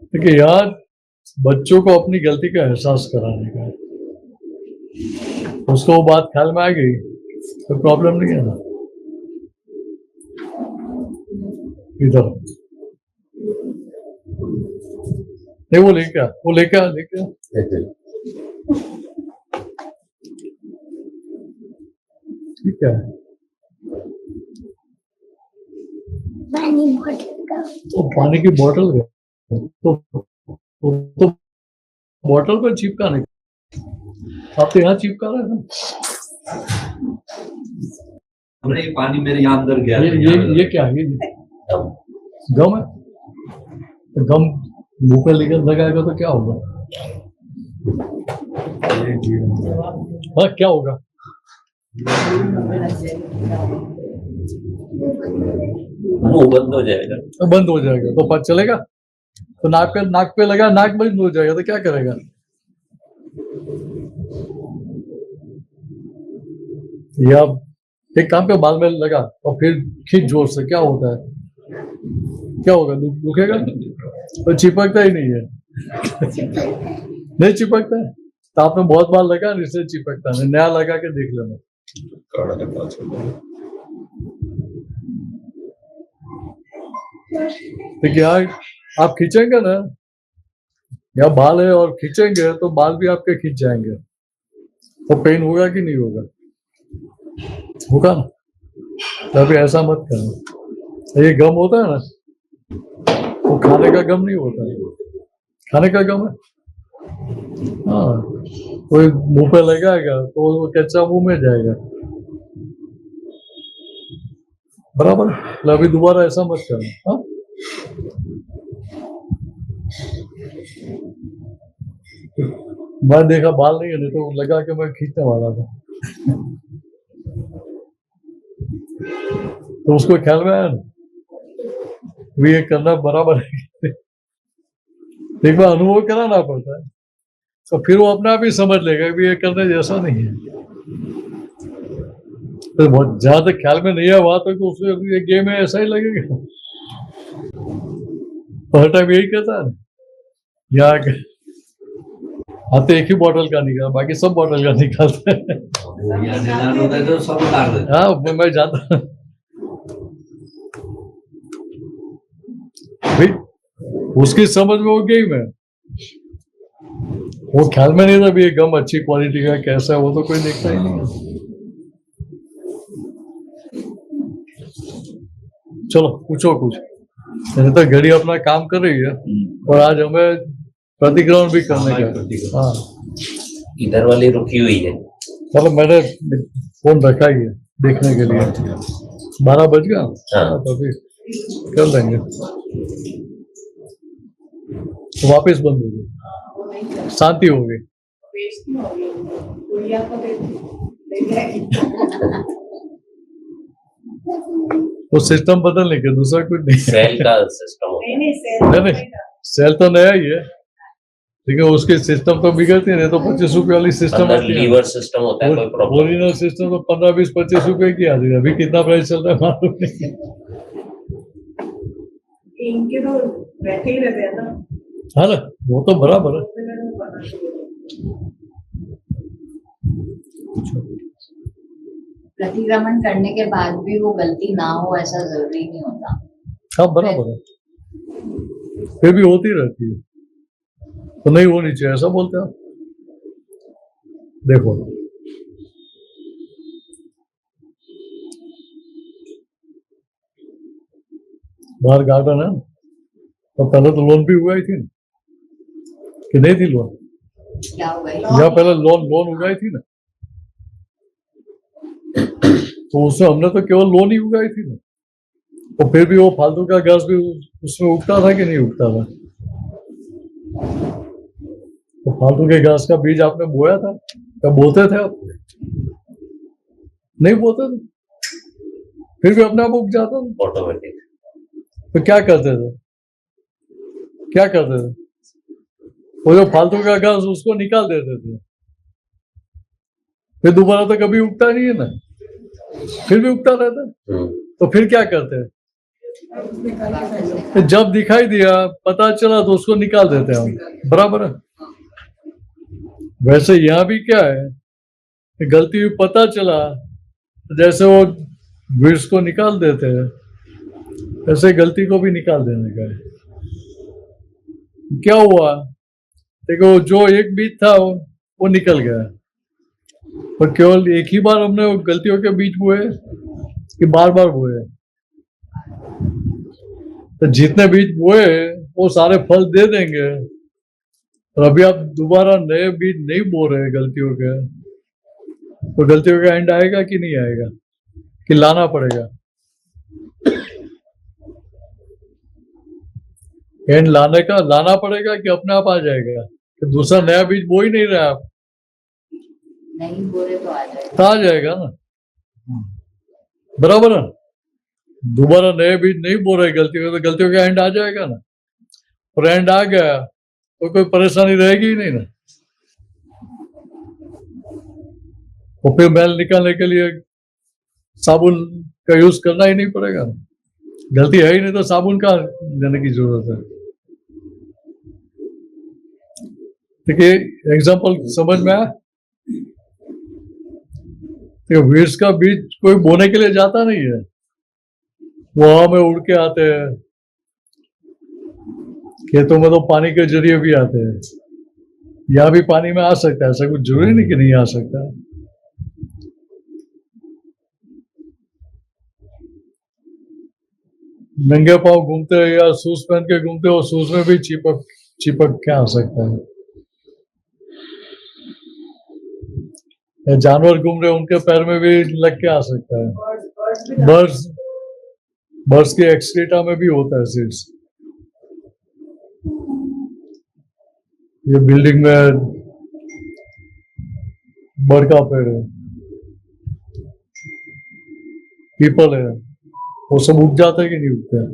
देखिए यार, बच्चों को अपनी गलती का एहसास कराने का, उसको वो बात ख्याल में आ गई तो प्रॉब्लम नहीं है ना। इधर नहीं वो लेके आ, वो लेके आ, लेके आ। ठीक है, तो पानी की बोतल है, तो बोतल पर चिपका नहीं, आप तो यहाँ चिपका रहे हैं ना। नहीं, पानी मेरे यहाँ अंदर गया। ये क्या है? ये गम है, तो गम मुंह पे लेकर लगाएगा तो क्या होगा? हाँ, क्या होगा? मुंह बंद हो जाएगा। तो बंद हो जाएगा तो पता चलेगा। तो नाक पे लगा, नाक बंद हो जाएगा तो क्या करेगा? या एक काम पे बाल में लगा और फिर खींच जोर से, क्या होता है? क्या होगा? दुखेगा? तो चिपकता ही नहीं है। नहीं चिपकता है, तो आपने बहुत बार लगा, इससे चिपकता है। नया लगा के देख लेना। तो क्या आप खींचेंगे ना, या बाल है और खींचेंगे तो बाल भी आपके खींच जाएंगे, तो पेन होगा कि नहीं होगा? होगा ना। तो अभी ऐसा मत करना। ये गम होता है ना, वो खाने का गम नहीं होता है, खाने का गम है। हाँ, कोई मुंह पे लगाएगा तो वो कच्चा मुंह में जाएगा, बराबर। तो अभी दोबारा ऐसा मत करना। हाँ, मैं देखा बाल नहीं है, नहीं तो लगा के मैं खींचने वाला था। तो उसको ख्याल में आया ना, भी ये करना बराबर है। एक बार अनुभव कराना पड़ता है, तो फिर वो अपने आप ही समझ लेगा कि ये करने जैसा नहीं है। तो बहुत जहां तक ख्याल में नहीं है वहां तक तो उसको ये गेम है ऐसा ही लगेगा। तो हर टाइम यही कहता है, यहाँ हाथ एक ही बॉटल का निकाल, बाकी सब बॉटल का निकालते हैं। तो सब उतार देते। हाँ, मैं जाता भाई, उसकी समझ में हो गई। मैं वो ख्याल में नहीं था भी ये गम अच्छी क्वालिटी का कैसा है, वो तो कोई देखता ही नहीं है। चलो पूछो कुछ, नहीं तो घड़ी अपना काम कर रही है और आज हमें प्रतिक्रमण भी करने का। हाँ, इधर वाली रुकी हुई है। चलो मैंने फोन रखा ही है देखने के लिए। 12 बज गया। हाँ। तो अभी कर लेंगे। तो वापस बंद हो गई, शांति हो गई। वो सिस्टम बदलने के, दूसरा कुछ नहीं। सेल का सिस्टम होता है। नहीं, सेल तो नया ही है, ठीक है। उसके सिस्टम तो बिगड़ती नहीं, तो 25 रुपए वाली सिस्टम अंदर लीवर सिस्टम होता है, कोई प्रॉब्लम। ओरिजिनल सिस्टम तो 15, 20, 25 रुपए की आती है। अभी कितना प्राइस चल रहा है मालूम नहीं। इनके तो बैठे ही रहते हैं ना। हाँ ना, वो तो बराबर है। प्रतिक्रमण करने के बाद भी वो गलती ना हो ऐसा जरूरी नहीं होता। हाँ बराबर है, फिर भी होती रहती है, तो नहीं होनी चाहिए ऐसा बोलते हैं। देखो बाहर गार्डन है, तो पहले तो लोन भी उगाई थी ना, कि नहीं थी लोन? क्या होगा? यहाँ पहले लोन उगाई थी ना, तो उसमें हमने तो केवल लोन ही उगाई थी ना। तो फिर भी वो फालतू का घास भी उसमें उगता था कि नहीं उगता था? तो फालतू के घास का बीज आपने बोया था, क्या बोते थे आप? नहीं बोते थे, फिर भी अपने आप उग जाता था ऑटोमेटिक। तो क्या करते थे? वो जो फालतू का घास उसको निकाल देते थे, फिर दोबारा तो कभी उगता नहीं है ना, फिर भी उगता रहता है। तो फिर क्या करते हैं? जब दिखाई दिया, पता चला, तो उसको निकाल देते हैं हम, बराबर है। वैसे यहाँ भी क्या है, गलती हुई पता चला, जैसे वो विष को निकाल देते हैं, ऐसे गलती को भी निकाल देने का है। क्या हुआ? देखो जो एक बीज था वो निकल गया, पर केवल एक ही बार हमने वो गलतियों के बीज बोए कि बार बार बोए? तो जितने बीज बोए वो सारे फल दे देंगे, और अभी आप दोबारा नए बीज नहीं बो रहे गलतियों के, तो गलतियों का एंड आएगा कि नहीं आएगा, कि लाना पड़ेगा? एंड लाना पड़ेगा कि अपने आप आ जाएगा, कि दूसरा नया बीज बो ही नहीं रहे आप, नहीं बोले तो आ जाएगा। तो आ जाएगा ना, बराबर है? दोबारा नए बीज नहीं बो रहे गलतियों, तो गलतियों का एंड आ जाएगा ना, और एंड आ गया तो कोई परेशानी रहेगी ही नहीं ना। और फिर मैल निकालने के लिए साबुन का यूज करना ही नहीं पड़ेगा, गलती है ही नहीं तो साबुन का लेने की जरूरत है। देखिए एग्जाम्पल समझ में आया? वीड्स का बीज कोई बोने के लिए जाता नहीं है, वो हवा में उड़ के आते हैं, खेतों में तो पानी के जरिए भी आते हैं, यहाँ भी पानी में आ सकता है, ऐसा कुछ जरूरी नहीं कि नहीं आ सकता। नंगे पांव घूमते हैं या शूज पहन के घूमते हो, शूज में भी चिपक के आ सकता है। या जानवर घूम रहे उनके पैर में भी लग के आ सकता है। बर्ड्स के एक्सक्रीटा में भी होता है सीड्स। ये बिल्डिंग में बर्ड का पेड़ है, पीपल है, वो सब उग जाता है कि नहीं उगता है?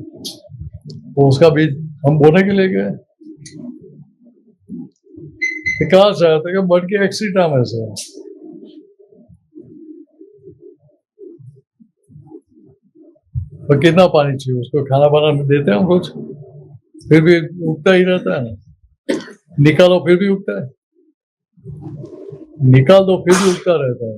तो उसका बीज हम बोने के लिए गए, कहाँ से आता है? बर्ड के एक्सक्रीटा में से। और कितना पानी चाहिए उसको? खाना बना देते हैं हम रोज, फिर भी उगता ही रहता है ना। निकालो फिर भी उगता है, निकाल दो फिर भी उगता रहता है।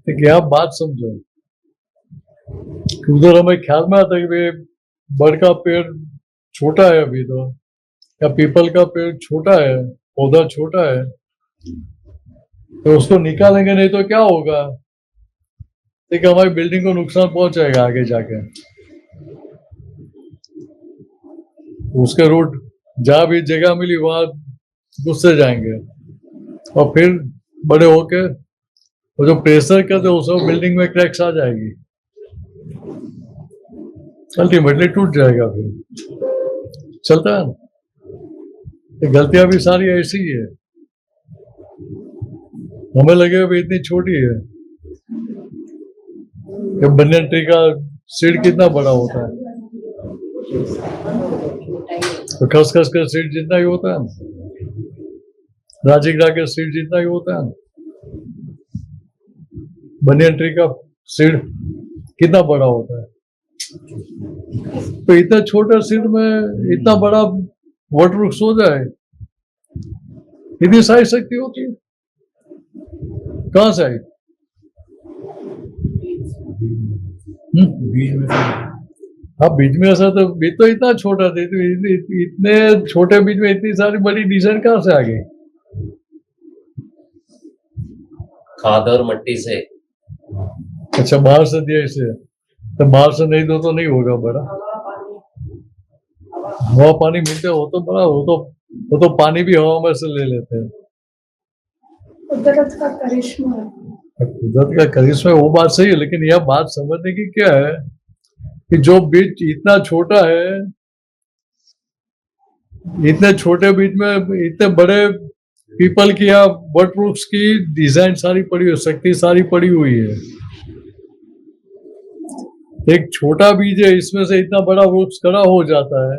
तो आप बात समझो, उधर हमें ख्याल में आता है कि बड़ का पेड़ छोटा है अभी तो, या पीपल का पेड़ छोटा है, पौधा छोटा है, तो उसको निकालेंगे नहीं तो क्या होगा? देखिए हमारी बिल्डिंग को नुकसान पहुंचाएगा आगे जाके। उसके रूट जहां भी जगह मिली वहां घुसते जाएंगे, और फिर बड़े होके वो जो प्रेशर करते उसमें बिल्डिंग में क्रैक्स आ जाएगी, अल्टीमेटली टूट जाएगा। फिर चलता है ना। गलतियां भी सारी ऐसी ही है, हमें लगे अभी इतनी छोटी है। कि बनियन ट्री का सीड कितना बड़ा होता है, तो खसखस का सीड जितना ही होता है, राजिग्रा के सीड जितना ही होता है। बनियन ट्री का सीड कितना बड़ा होता है, तो इतना छोटा सीड में इतना बड़ा वटवृक्ष हो जाए, इतनी सारी शक्ति होती है, कहां से आई? बीज में। हाँ बीज में ऐसा, तो बीज तो इतना छोटा था, इतने छोटे बीज में इतनी सारी बड़ी डिजाइन कहां से आ गई? खाद और मट्टी से। अच्छा बाहर से दिया इसे, तो बाहर से नहीं दो तो नहीं होगा बड़ा। हवा पानी मिलते हो तो बड़ा, वो तो पानी भी हवा में से ले लेते हैं। कुदरत का करिश्मा। कुदरत का करिश्मा वो बात सही है, लेकिन यह बात समझने की क्या है कि जो बीज इतना छोटा है, इतने छोटे बीज में इतने बड़े पीपल की या वटवृक्ष की डिजाइन सारी पड़ी हुई, शक्ति सारी पड़ी हुई है। एक छोटा बीज है, इसमें से इतना बड़ा वृक्ष खड़ा हो जाता है,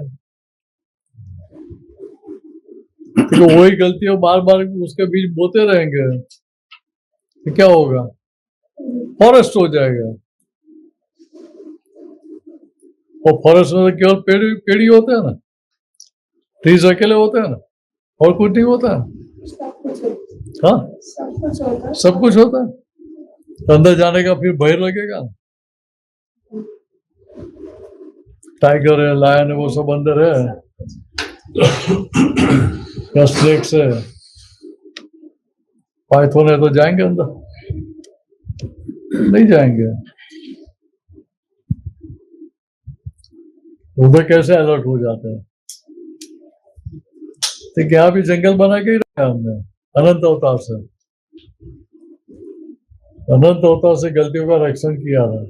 तो वही गलतियों बार बार उसके बीज बोते रहेंगे तो क्या होगा? फॉरेस्ट हो जाएगा। और फॉरेस्ट में तो केवल पेड़ ही होते हैं ना, ट्रीज अकेले होते हैं ना, और कुछ नहीं होता है। हाँ सब कुछ होता है, तो अंदर जाने का फिर भय लगेगा। टाइगर है, लायन है, वो सब अंदर है या स्नेक्स है, पाइथन है, तो जाएंगे अंदर? नहीं जाएंगे। उधर कैसे अलर्ट हो जाते हैं? तो यहाँ भी जंगल बना के ही रखा हमने अनंत अवतार से। अनंत अवतार से गलतियों का रक्षण किया था।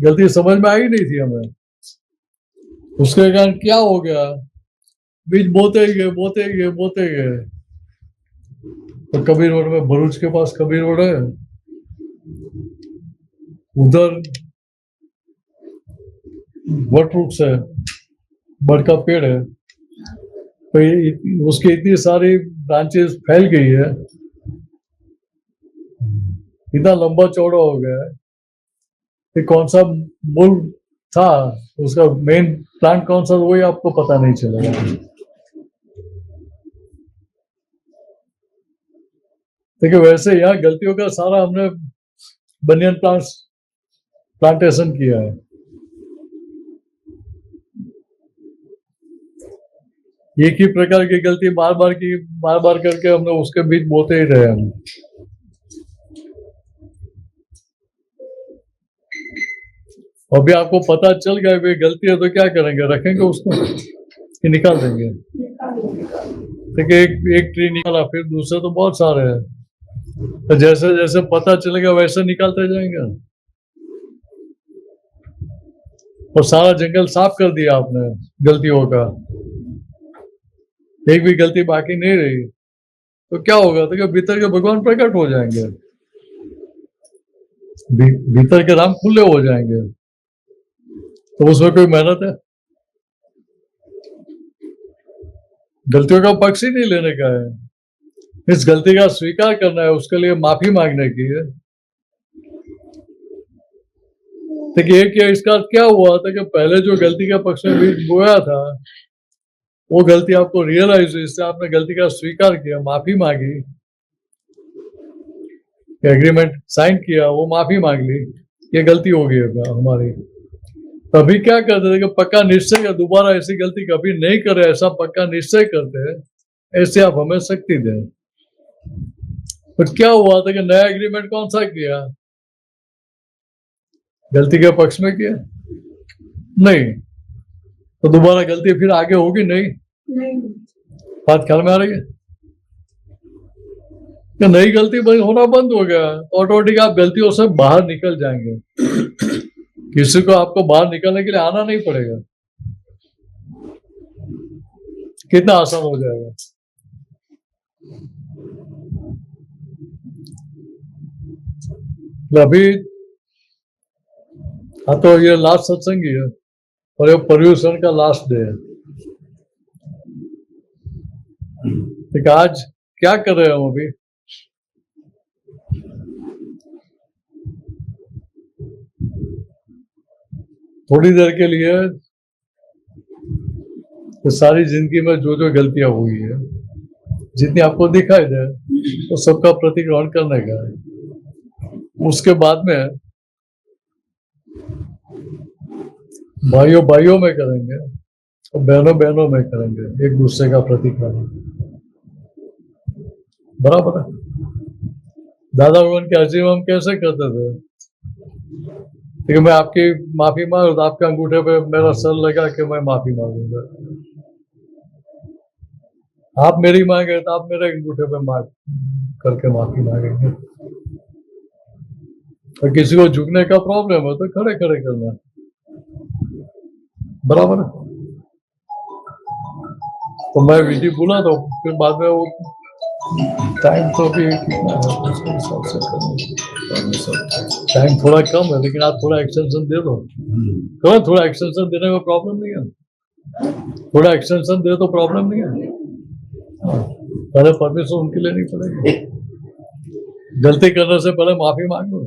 गलती समझ में आई नहीं थी हमें, उसके कारण क्या हो गया, बीज बोते गए। तो कबीर रोड में, भरूच के पास कबीर रोड है, उधर वट वृक्ष है, बड़ का पेड़ है, तो उसकी इतनी सारी ब्रांचेस फैल गई है, इतना लंबा चौड़ा हो गया है कि कौन सा मूल था, उसका मेन प्लांट कौन सा, वही आपको पता नहीं चलेगा। देखिए वैसे यहाँ गलतियों का सारा हमने बनियन प्लांटेशन किया है। एक ही प्रकार की गलती बार बार करके हमने उसके बीच बोते ही रहे हम। अभी आपको पता चल गया कि गलती है तो क्या करेंगे, रखेंगे उसको कि निकाल देंगे? देखिए एक ट्री निकाला, फिर दूसरे तो बहुत सारे हैं, तो जैसे जैसे पता चलेगा वैसे निकालते जाएंगे। और सारा जंगल साफ कर दिया आपने गलतियों का, एक भी गलती बाकी नहीं रही, तो क्या होगा? तो भीतर के भगवान प्रकट हो जाएंगे, भीतर के राम खुले हो जाएंगे। तो उसमें कोई मेहनत है? गलतियों का पक्ष ही नहीं लेने का है, इस गलती का स्वीकार करना है, उसके लिए माफी मांगने की है। देखिए क्या इसका क्या हुआ था कि पहले जो गलती का पक्ष में बीज बोया था, वो गलती आपको रियलाइज हुई, इससे आपने गलती का स्वीकार किया, माफी मांगी, एग्रीमेंट साइन किया, वो माफी मांग ली, ये गलती हो गई है हमारी। तभी क्या करते थे कि पक्का निश्चय का दोबारा ऐसी गलती कभी नहीं करे, ऐसा पक्का निश्चय करते हैं, ऐसे आप हमें शक्ति दें। तो क्या हुआ था कि नया एग्रीमेंट कौन सा किया? गलती के पक्ष में किया? नहीं। तो दोबारा गलती फिर आगे होगी? नहीं। बात ख्याल में आ रही है? तो नई गलती होना बंद हो गया, ऑटोमेटिक आप गलतियों से बाहर निकल जाएंगे। किसी को आपको बाहर निकलने के लिए आना नहीं पड़ेगा, कितना आसान हो जाएगा। अभी हाँ, तो ये लास्ट सत्संग ही है और ये पर्यूषण का लास्ट डे है। तो आज क्या कर रहे हो? अभी थोड़ी देर के लिए तो सारी जिंदगी में जो जो गलतियां हुई है, जितनी आपको दिखाई दे, तो सबका प्रतिग्रहण करने का है। उसके बाद में भाइयों भाइयों में करेंगे और बहनों बहनों में करेंगे, एक दूसरे का प्रतिग्रहण। बराबर है? दादा भगवान के अजीब हम कैसे करते थे कि मैं आपकी माफी मांग, आपके अंगूठे पे मेरा सर लगा कि मैं माफी मांगूंगा, आप मेरी मांगे तो आप मेरे अंगूठे पे मांग करके माफी मांगेंगे। और किसी को झुकने का प्रॉब्लम है तो खड़े खड़े करना, बराबर है? तो मैं विधि बोला तो फिर बाद में वो टाइम तो भी कितना है उसके हिसाब से टाइम थोड़ा कम है, लेकिन आप थोड़ा एक्सटेंशन दे दो। थोड़ा एक्सटेंशन देने में प्रॉब्लम नहीं है, थोड़ा एक्सटेंशन दे तो प्रॉब्लम नहीं है। पहले परमिशन उनके लेनी पड़ेगी, गलती करने से पहले माफी मांग लो।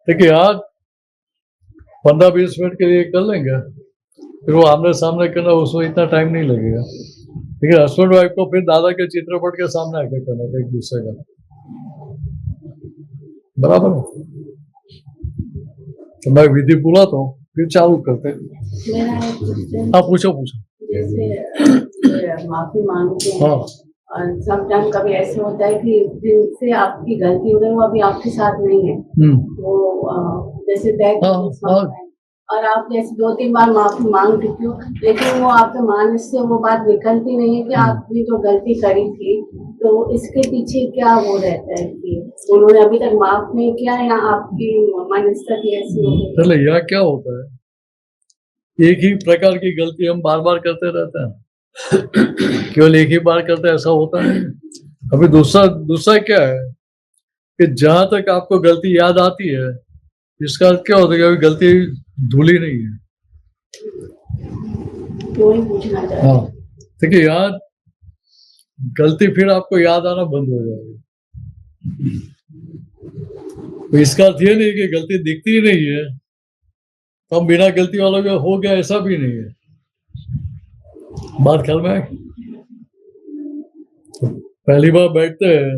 देखिए आज 15-20 मिनट के लिए कर लेंगे, फिर वो आमने सामने करना, उसमें इतना टाइम नहीं लगेगा। लेकिन हस्बैंड वाइफ को फिर दादा के चित्रपट के सामने आके करना एक दूसरे का, बराबर है? तो मैं विधि बुलाता हूँ, फिर चालू करते हैं। मेरा एक क्वेश्चन, हाँ पूछो पूछो। जैसे माफी मांगते हैं हाँ और समटाइम कभी ऐसे होता है कि जिनसे आपकी गलती हो गई वो अभी आपके साथ नहीं है, वो जैसे डेथ हाँ, और आप जैसे 2-3 बार माफी मांग चुकी हो, लेकिन वो आपके मानस से वो बात निकलती नहीं है कि आपने जो गलती करी थी, तो इसके पीछे क्या वो रहता है कि उन्होंने अभी तक माफ नहीं किया या आपकी मनस्थिति ऐसी हो गई? चलो यहाँ क्या होता है, एक ही प्रकार की गलती हम बार बार करते रहते हैं, केवल एक ही बार करते हैं ऐसा होता नहीं। अभी दूसरा क्या है कि जहां तक आपको गलती याद आती है, इसका अर्थ क्या होता है कि अभी गलती धुली नहीं है। क्यों ही पूछना चाहते हाँ देखिए, यहाँ गलती फिर आपको याद आना बंद हो जाएगी। तो इसका अर्थ ये नहीं कि गलती दिखती ही नहीं है, तो हम बिना गलती वालों के हो गया ऐसा भी नहीं है। बात ख्याल में पहली बार बैठते हैं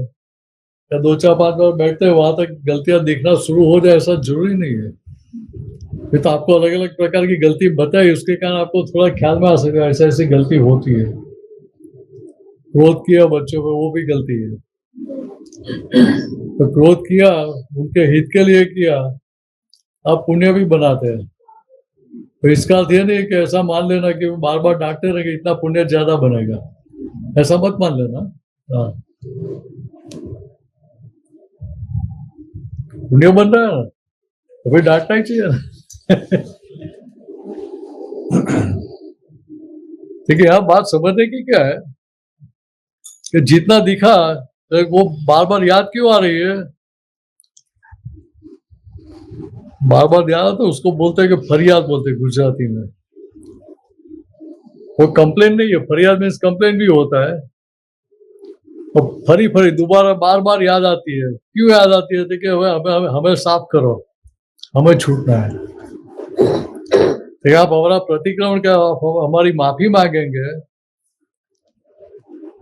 या 2-4-5 बार बैठते हैं, वहां तक गलतियां दिखना शुरू हो जाए ऐसा जरूरी नहीं है। फिर तो आपको अलग अलग प्रकार की गलती बताई, उसके कारण आपको थोड़ा ख्याल में आ सकेगा ऐसे ऐसी गलती होती है। क्रोध किया बच्चों पे, वो भी गलती है। तो क्रोध किया उनके हित के लिए किया, आप पुण्य भी बनाते हैं। तो इसका अर्थ ये नहीं कि ऐसा मान लेना कि बार बार डांटते रहेंगे इतना पुण्य ज्यादा बनेगा, ऐसा मत मान लेना। हाँ पुण्य बन रहा है ना, तो फिर डांटना ही चाहिए ना। देखिए यहाँ बात समझने की क्या है कि जितना दिखा तो वो बार बार याद क्यों आ रही है, बार बार याद तो उसको बोलते हैं कि फरियाद बोलते हैं गुजराती में। वो कंप्लेन नहीं है, फरियाद मीन्स कंप्लेन भी होता है। और फरी दोबारा बार बार याद आती है, क्यों याद आती है? देखिए हमें साफ करो, हमें छूटना है। तो आप हमारा प्रतिक्रमण क्या, हमारी माफी मांगेंगे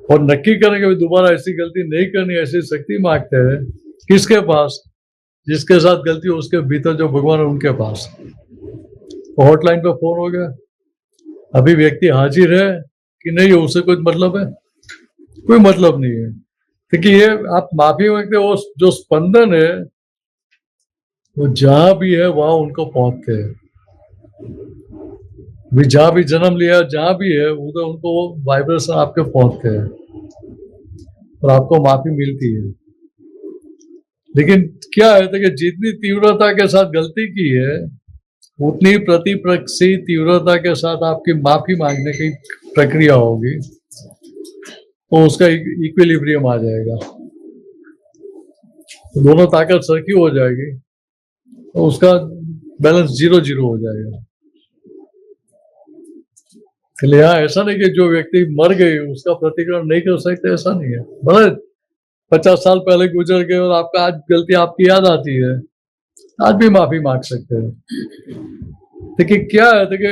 और नक्की करेंगे दोबारा ऐसी गलती नहीं करनी, ऐसी शक्ति मांगते हैं किसके पास? जिसके साथ गलती हो उसके भीतर जो भगवान है उनके पास। तो हॉटलाइन पे फोन हो गया, अभी व्यक्ति हाजिर है कि नहीं है उससे कोई मतलब है? कोई मतलब नहीं है। क्योंकि ये आप माफी मांगते वो जो स्पंदन है वो जहां भी है वहां उनको पहुंचते हैं। भी जहां भी जन्म लिया जहां भी है उधर उनको वो वाइब्रेशन आपके पहुंचते हैं और आपको माफी मिलती है। लेकिन क्या है कि जितनी तीव्रता के साथ गलती की है उतनी प्रतिप्रक्षी तीव्रता के साथ आपकी माफी मांगने की प्रक्रिया होगी, तो उसका इक्विलिब्रियम आ जाएगा, तो दोनों ताकत सरखी हो जाएगी, तो उसका बैलेंस 0-0 हो जाएगा। इसलिए यहाँ ऐसा नहीं कि जो व्यक्ति मर गई उसका प्रतिक्रमण नहीं कर सकते, ऐसा नहीं है। भले 50 साल पहले गुजर गए और आपका आज गलती आपकी याद आती है, आज भी माफी मांग सकते हैं। देखिए क्या है, देखिए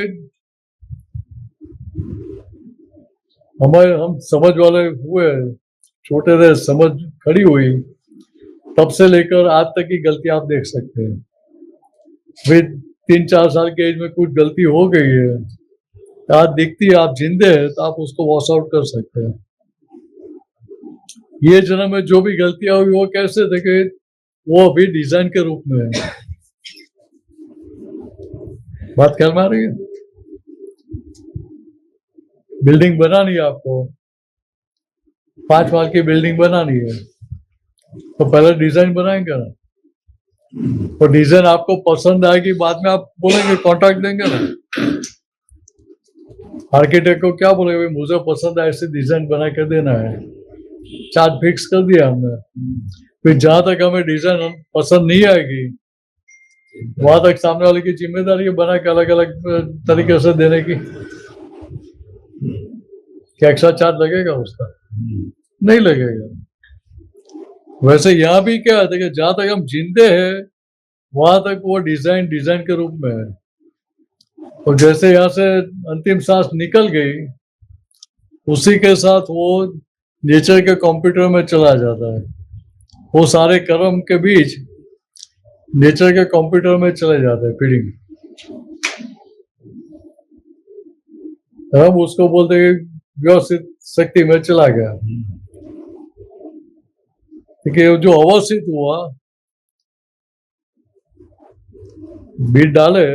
हम समझ वाले हुए, छोटे रहे, समझ खड़ी हुई, तब से लेकर आज तक की गलती आप देख सकते हैं। फिर 3-4 साल के एज में कुछ गलती हो गई है, आज दिखती है, आप जिंदे हैं तो आप उसको वॉश आउट कर सकते हैं। ये जन्म में जो भी गलतियां हुई वो कैसे देखे, वो अभी डिजाइन के रूप में है। बात ख्याल में आ रही है? बिल्डिंग बनानी है आपको, 5 माल की बिल्डिंग बनानी है, तो पहले डिजाइन बनाएंगे ना, तो डिजाइन आपको पसंद आएगी, बाद में आप बोलेंगे कॉन्ट्रैक्ट देंगे ना। आर्किटेक्ट को क्या बोलेंगे, मुझे पसंद है ऐसे डिजाइन बना कर देना है, चार्ज फिक्स कर दिया हमने। फिर जहां तक हमें डिजाइन पसंद नहीं आएगी वहां तक सामने वाले की जिम्मेदारी है बना के अलग अलग तरीके से देने की। क्या एक्स्ट्रा चार्ज लगेगा उसका? नहीं लगेगा। वैसे यहाँ भी क्या है कि जहां तक हम जिंदे हैं वहां तक वो डिजाइन के रूप में है, और जैसे यहाँ से अंतिम सांस निकल गई उसी के साथ वो नेचर के कंप्यूटर में चला जाता है। वो सारे कर्म के बीच नेचर के कंप्यूटर में चले जाते हैं फीडिंग। हम उसको बोलते हैं व्यवस्थित शक्ति में चला गया। ठीक है, जो अवस्थित हुआ बीट डाले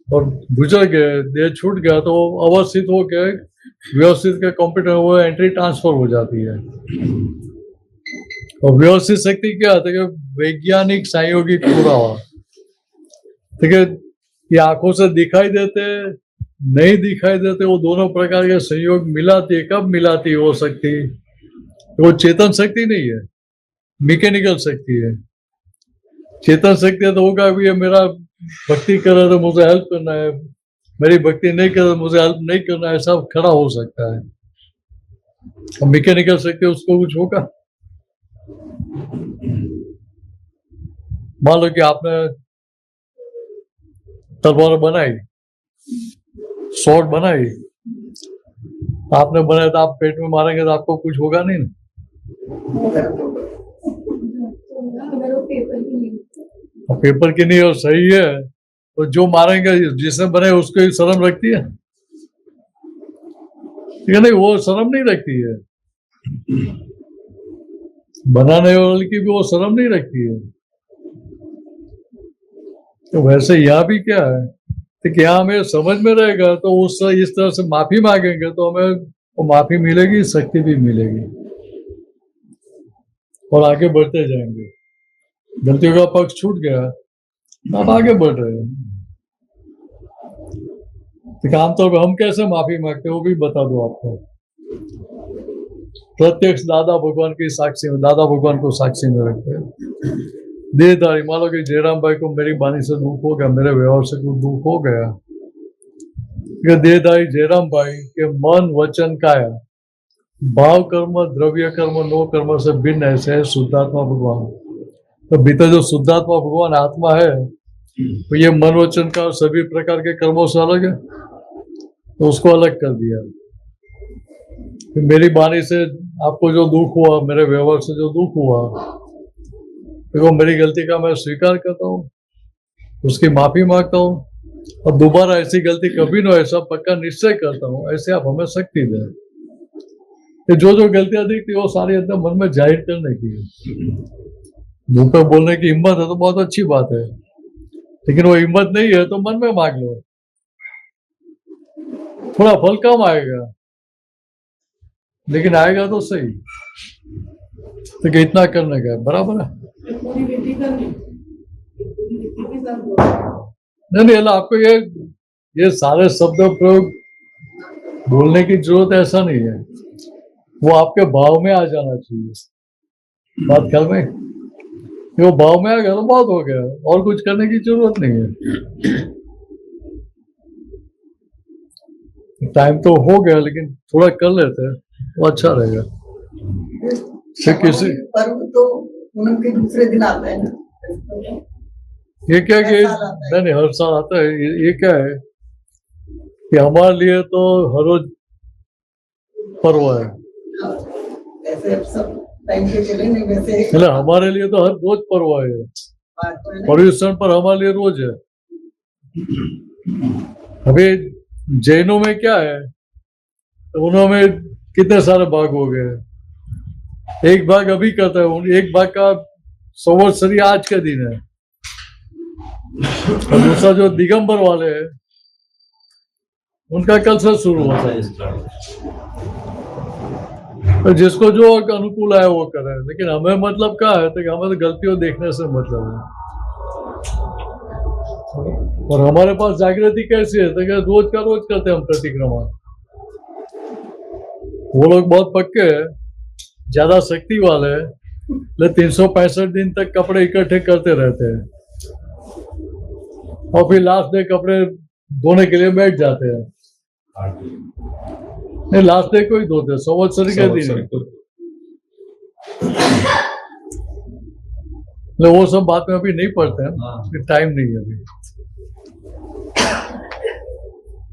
और गुजर गए, देह छूट गया, तो अवस्थित होकर व्यवस्थित के कंप्यूटर वो एंट्री ट्रांसफर हो जाती है। और व्यवस्थित शक्ति क्या है कि वैज्ञानिक संयोगिक पूरा हुआ। ठीक है, ये आंखों से दिखाई देते नहीं दिखाई देते, वो दोनों प्रकार के संयोग मिलाती है। कब मिलाती है वो शक्ति? वो चेतन शक्ति नहीं है, मैकेनिकल शक्ति है। चेतन शक्ति है तो होगा भी मेरा भक्ति कर रहा तो मुझे हेल्प करना है, मेरी भक्ति नहीं कर रहा मुझे हेल्प नहीं करना है, सब खड़ा हो सकता है। और मैकेनिकल शक्ति उसको कुछ होगा? मान लो कि आपने तलवार बनाई, स्वॉर्ड बनाई, आपने बनाया तो आप पेट में मारेंगे तो आपको कुछ होगा नहीं ना। पेपर की नहीं और सही है तो जो मारेंगे जिसने बनाए उसको ही शर्म रखती है? ठीक है, नहीं वो शर्म नहीं रखती है, बनाने वाले की भी वो शर्म नहीं रखती है। तो वैसे यहाँ भी क्या है कि यहाँ हमें समझ में रहेगा तो उस इस तरह से माफी मांगेंगे तो हमें वो माफी मिलेगी, शक्ति भी मिलेगी और आगे बढ़ते जाएंगे। गलतियों का पक्ष छूट गया, आप आगे बढ़ रहे हैं। आमतौर पर हम कैसे माफी मांगते हैं वो भी बता दो आपको। प्रत्यक्ष दादा भगवान की साक्षी में, दादा भगवान को साक्षी में रखते हैं। देहधारी, मान लो कि जयराम भाई को मेरी वाणी से दुख हो गया, मेरे व्यवहार से कुछ दुख हो गया, देहधारी जयराम भाई के मन वचन काया भाव कर्म द्रव्य कर्म नो कर्म से भिन्न ऐसे है शुद्धात्मा भगवान। तो भीतर जो शुद्धात्मा भगवान आत्मा है तो ये मन वचन का सभी प्रकार के कर्मों से अलग है, तो उसको अलग कर दिया। मेरी वाणी से आपको जो दुख हुआ, मेरे व्यवहार से जो दुख हुआ, देखो मेरी गलती का मैं स्वीकार करता हूँ, उसकी माफी मांगता हूँ और दोबारा ऐसी गलती कभी ना, ऐसा पक्का निश्चय करता हूँ। ऐसे आप हमें शक्ति दें कि जो जो गलतियां दिखती वो सारी अंदर मन में जाहिर करने की है। मुंह पर बोलने की हिम्मत है तो बहुत अच्छी बात है, लेकिन वो हिम्मत नहीं है तो मन में मांग लो, थोड़ा फल कम आएगा लेकिन आएगा तो सही। तो इतना करने का बराबर है। नहीं, आपको ये सारे शब्द प्रयोग बोलने की जरूरत ऐसा नहीं है, वो आपके भाव में आ जाना चाहिए। बात ख्याल में, वो भाव में आ गया तो बहुत हो गया, और कुछ करने की जरूरत नहीं है। टाइम तो हो गया लेकिन थोड़ा कर लेते हैं वो अच्छा रहेगा। किसी पर्व तो पूनम के दूसरे दिन आता है ना, ये क्या कि नहीं हर साल आता है। ये क्या है कि हमारे लिए तो हर रोज पर्व है, ऐसे सब टाइम के चले नहीं वैसे। मतलब हमारे लिए तो हर रोज पर्व है, पर्यूषण पर हमारे लिए रोज है। अभी जैनों में क्या है तो उन्होंने कितने सारे भाग हो गए। एक भाग अभी करता है, एक भाग का संवत्सरी आज का दिन है, और दूसरा जो दिगंबर वाले हैं उनका कल से शुरू होता है। तो जिसको जो अनुकूल है वो करे, लेकिन हमें मतलब क्या है कि हमें तो गलतियों देखने से मतलब है। और हमारे पास जागृति कैसी है तो रोज का रोज करते हैं हम प्रतिक्रमण। वो लोग बहुत पक्के हैं, ज्यादा शक्ति वाले हैं, ले 365 दिन तक कपड़े इकट्ठे करते रहते हैं और फिर लास्ट डे कपड़े धोने के लिए बैठ जाते हैं। नहीं, लास्ट डे को ही धोते, संवत्सरी के दिन। वो सब बात में अभी नहीं पढ़ते हैं, टाइम नहीं है अभी।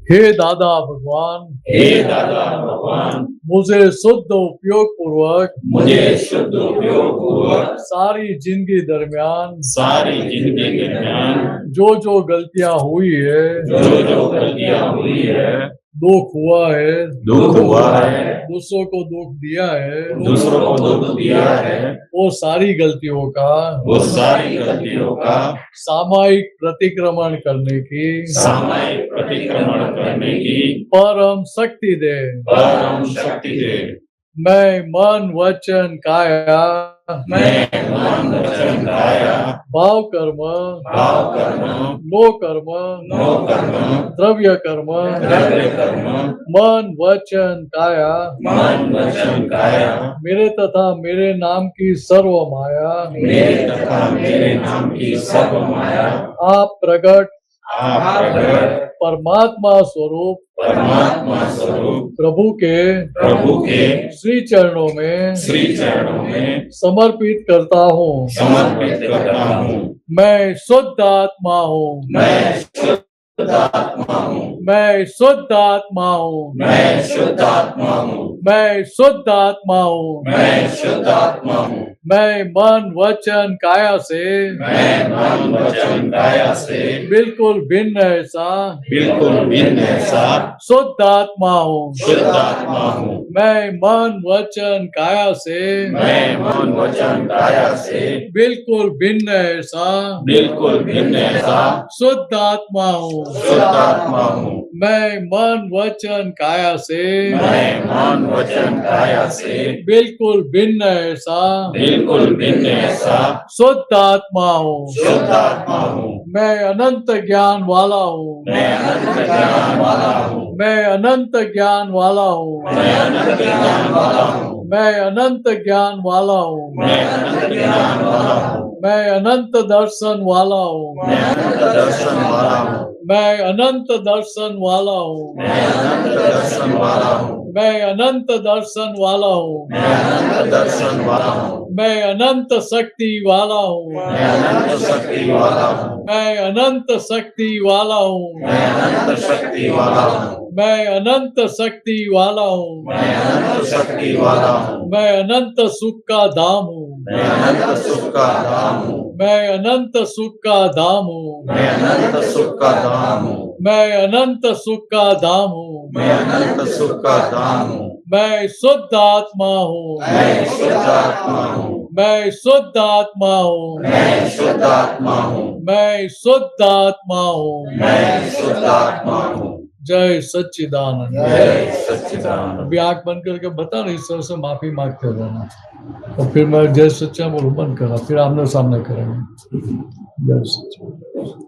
हे दादा भगवान, हे दादा भगवान, मुझे शुद्ध उपयोग पूर्वक सारी जिंदगी दरमियान जो गलतियां हुई है दुख हुआ है दूसरों को दुख दिया है वो सारी गलतियों का सामयिक प्रतिक्रमण करने की परम शक्ति दे। मैं मन वचन काया भाव कर्म नो कर्म द्रव्य कर्म मन वचन काया मेरे तथा मेरे नाम की सर्व माया आप प्रकट परमात्मा स्वरूप प्रभु के श्री चरणों में समर्पित करता हूँ। मैं शुद्ध आत्मा हूँ। मैं शुद्ध आत्मा हूँ। मैं मन वचन काया से बिल्कुल भिन्न ऐसा शुद्ध आत्मा हूँ। मैं मन वचन काया से बिल्कुल भिन्न ऐसा शुद्ध आत्मा हूँ। मैं मन वचन काया से बिल्कुल भिन्न ऐसा शुद्ध आत्मा हूँ। मैं अनंत ज्ञान वाला हूँ। मैं अनंत ज्ञान वाला हूँ। मैं अनंत ज्ञान वाला हूँ। मैं अनंत दर्शन वाला हूँ। मैं अनंत दर्शन वाला हूँ। मैं अनंत दर्शन वाला हूँ। मैं अनंत शक्ति वाला हूँ। मैं अनंत शक्ति वाला हूँ। मैं अनंत शक्ति वाला हूँ। मैं अनंत सुख का धाम हूँ। मैं अनंत सुख का धाम हूँ। मैं अनंत सुख का धाम हूँ। मैं अनंत सुख का धाम हूँ। मैं शुद्ध आत्मा हूँ। मैं शुद्ध आत्मा हूँ। मैं शुद्ध आत्मा हूँ। जय सच्चिदानंद। अभी आंख बंद करके बता रही सर से माफी मांगते रहना और फिर मैं जय सच्चा बोलूं बंद करा फिर आमने सामने करेंगे। जय सच्चिदानंद।